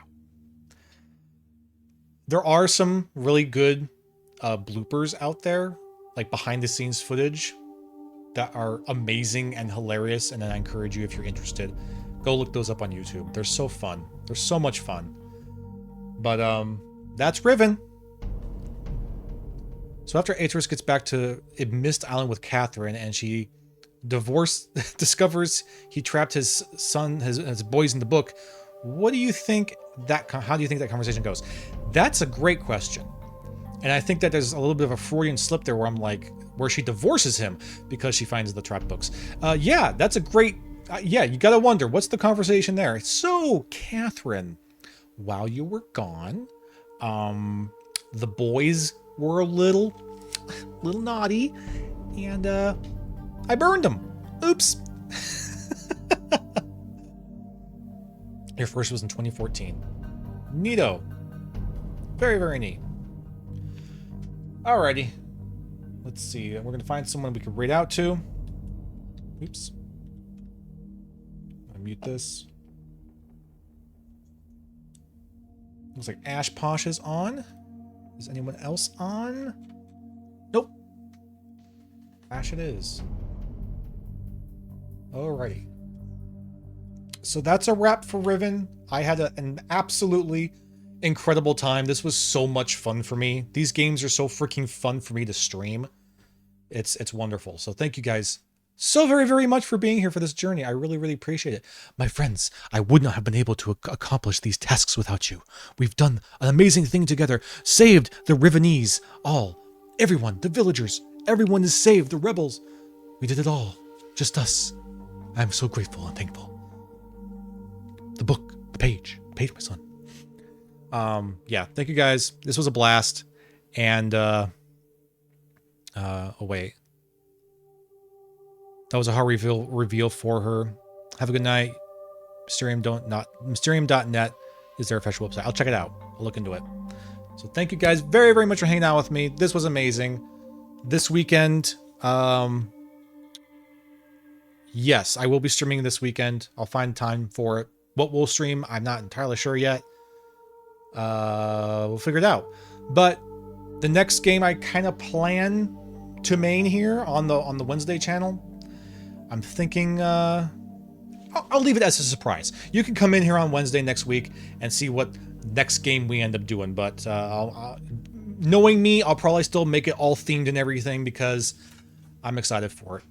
There are some really good bloopers out there, like behind the scenes footage that are amazing and hilarious. And then I encourage you, if you're interested, go look those up on YouTube. They're so fun. They're so much fun. But that's Riven. So after Aeterus gets back to Myst Island with Catherine, and she discovers he trapped his son, his boys in the book, how do you think that conversation goes? That's a great question. And I think that there's a little bit of a Freudian slip there where I'm like, where she divorces him because she finds the trapped books. Yeah, that's a great, yeah, you gotta wonder, what's the conversation there? So, Catherine, while you were gone, the boys were a little naughty, and I burned them. Oops. Your first was in 2014. Neato. Very, very neat. Alrighty. Let's see. We're going to find someone we can raid out to. Oops. I'm going to mute this. Looks like Ash Posh is on. Is anyone else on? Nope. Ash it is. Alrighty. So that's a wrap for Riven. I had an absolutely incredible time. This was so much fun for me. These games are so freaking fun for me to stream. It's wonderful. So thank you guys so very, very much for being here for this journey. I really, really appreciate it. My friends, I would not have been able to accomplish these tasks without you. We've done an amazing thing together. Saved the Rivenese. Everyone, the villagers. Everyone is saved. The rebels. We did it all. Just us. I'm so grateful and thankful. The book. The page. Page, my son. Yeah, thank you guys. This was a blast. And, oh wait. That was a hard reveal for her. Have a good night. Mysterium.net is their official website. I'll check it out. I'll look into it. So thank you guys very, very much for hanging out with me. This was amazing. This weekend, yes, I will be streaming this weekend. I'll find time for it. What we'll stream, I'm not entirely sure yet. We'll figure it out. But the next game I kind of plan to main here on the Wednesday channel, I'm thinking I'll leave it as a surprise. You can come in here on Wednesday next week and see what next game we end up doing. But knowing me, I'll probably still make it all themed and everything because I'm excited for it.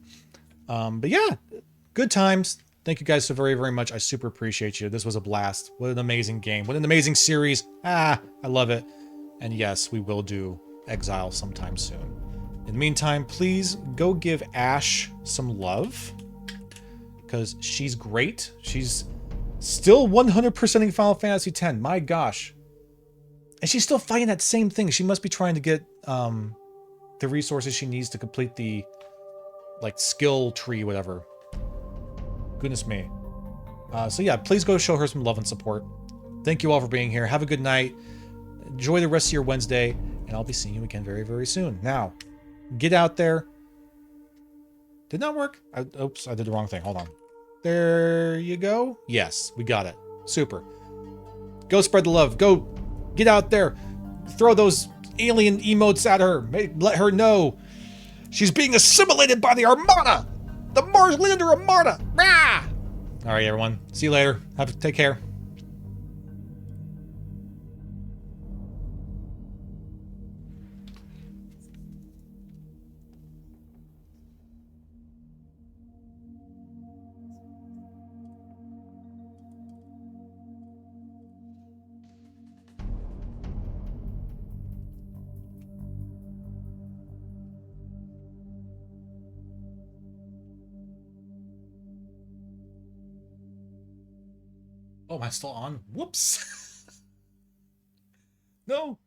But yeah, good times. Thank you guys so very, very much. I super appreciate you. This was a blast. What an amazing game. What an amazing series. I love it. And yes, we will do Exile sometime soon. In the meantime, please go give Ash some love, because she's great. She's still 100%ing Final Fantasy X. My gosh. And she's still fighting that same thing. She must be trying to get the resources she needs to complete the skill tree, whatever. Goodness me. So yeah, please go show her some love and support. Thank you all for being here. Have a good night. Enjoy the rest of your Wednesday, and I'll be seeing you again very, very soon. Now, get out there. Did not work? Oops, I did the wrong thing. Hold on. There you go. Yes, we got it. Super. Go spread the love. Go get out there. Throw those alien emotes at her. Let her know she's being assimilated by the Armada. The Marslander of Marta! Rah! All right, everyone. See you later. Take care. Oh, am I still on? Whoops. No.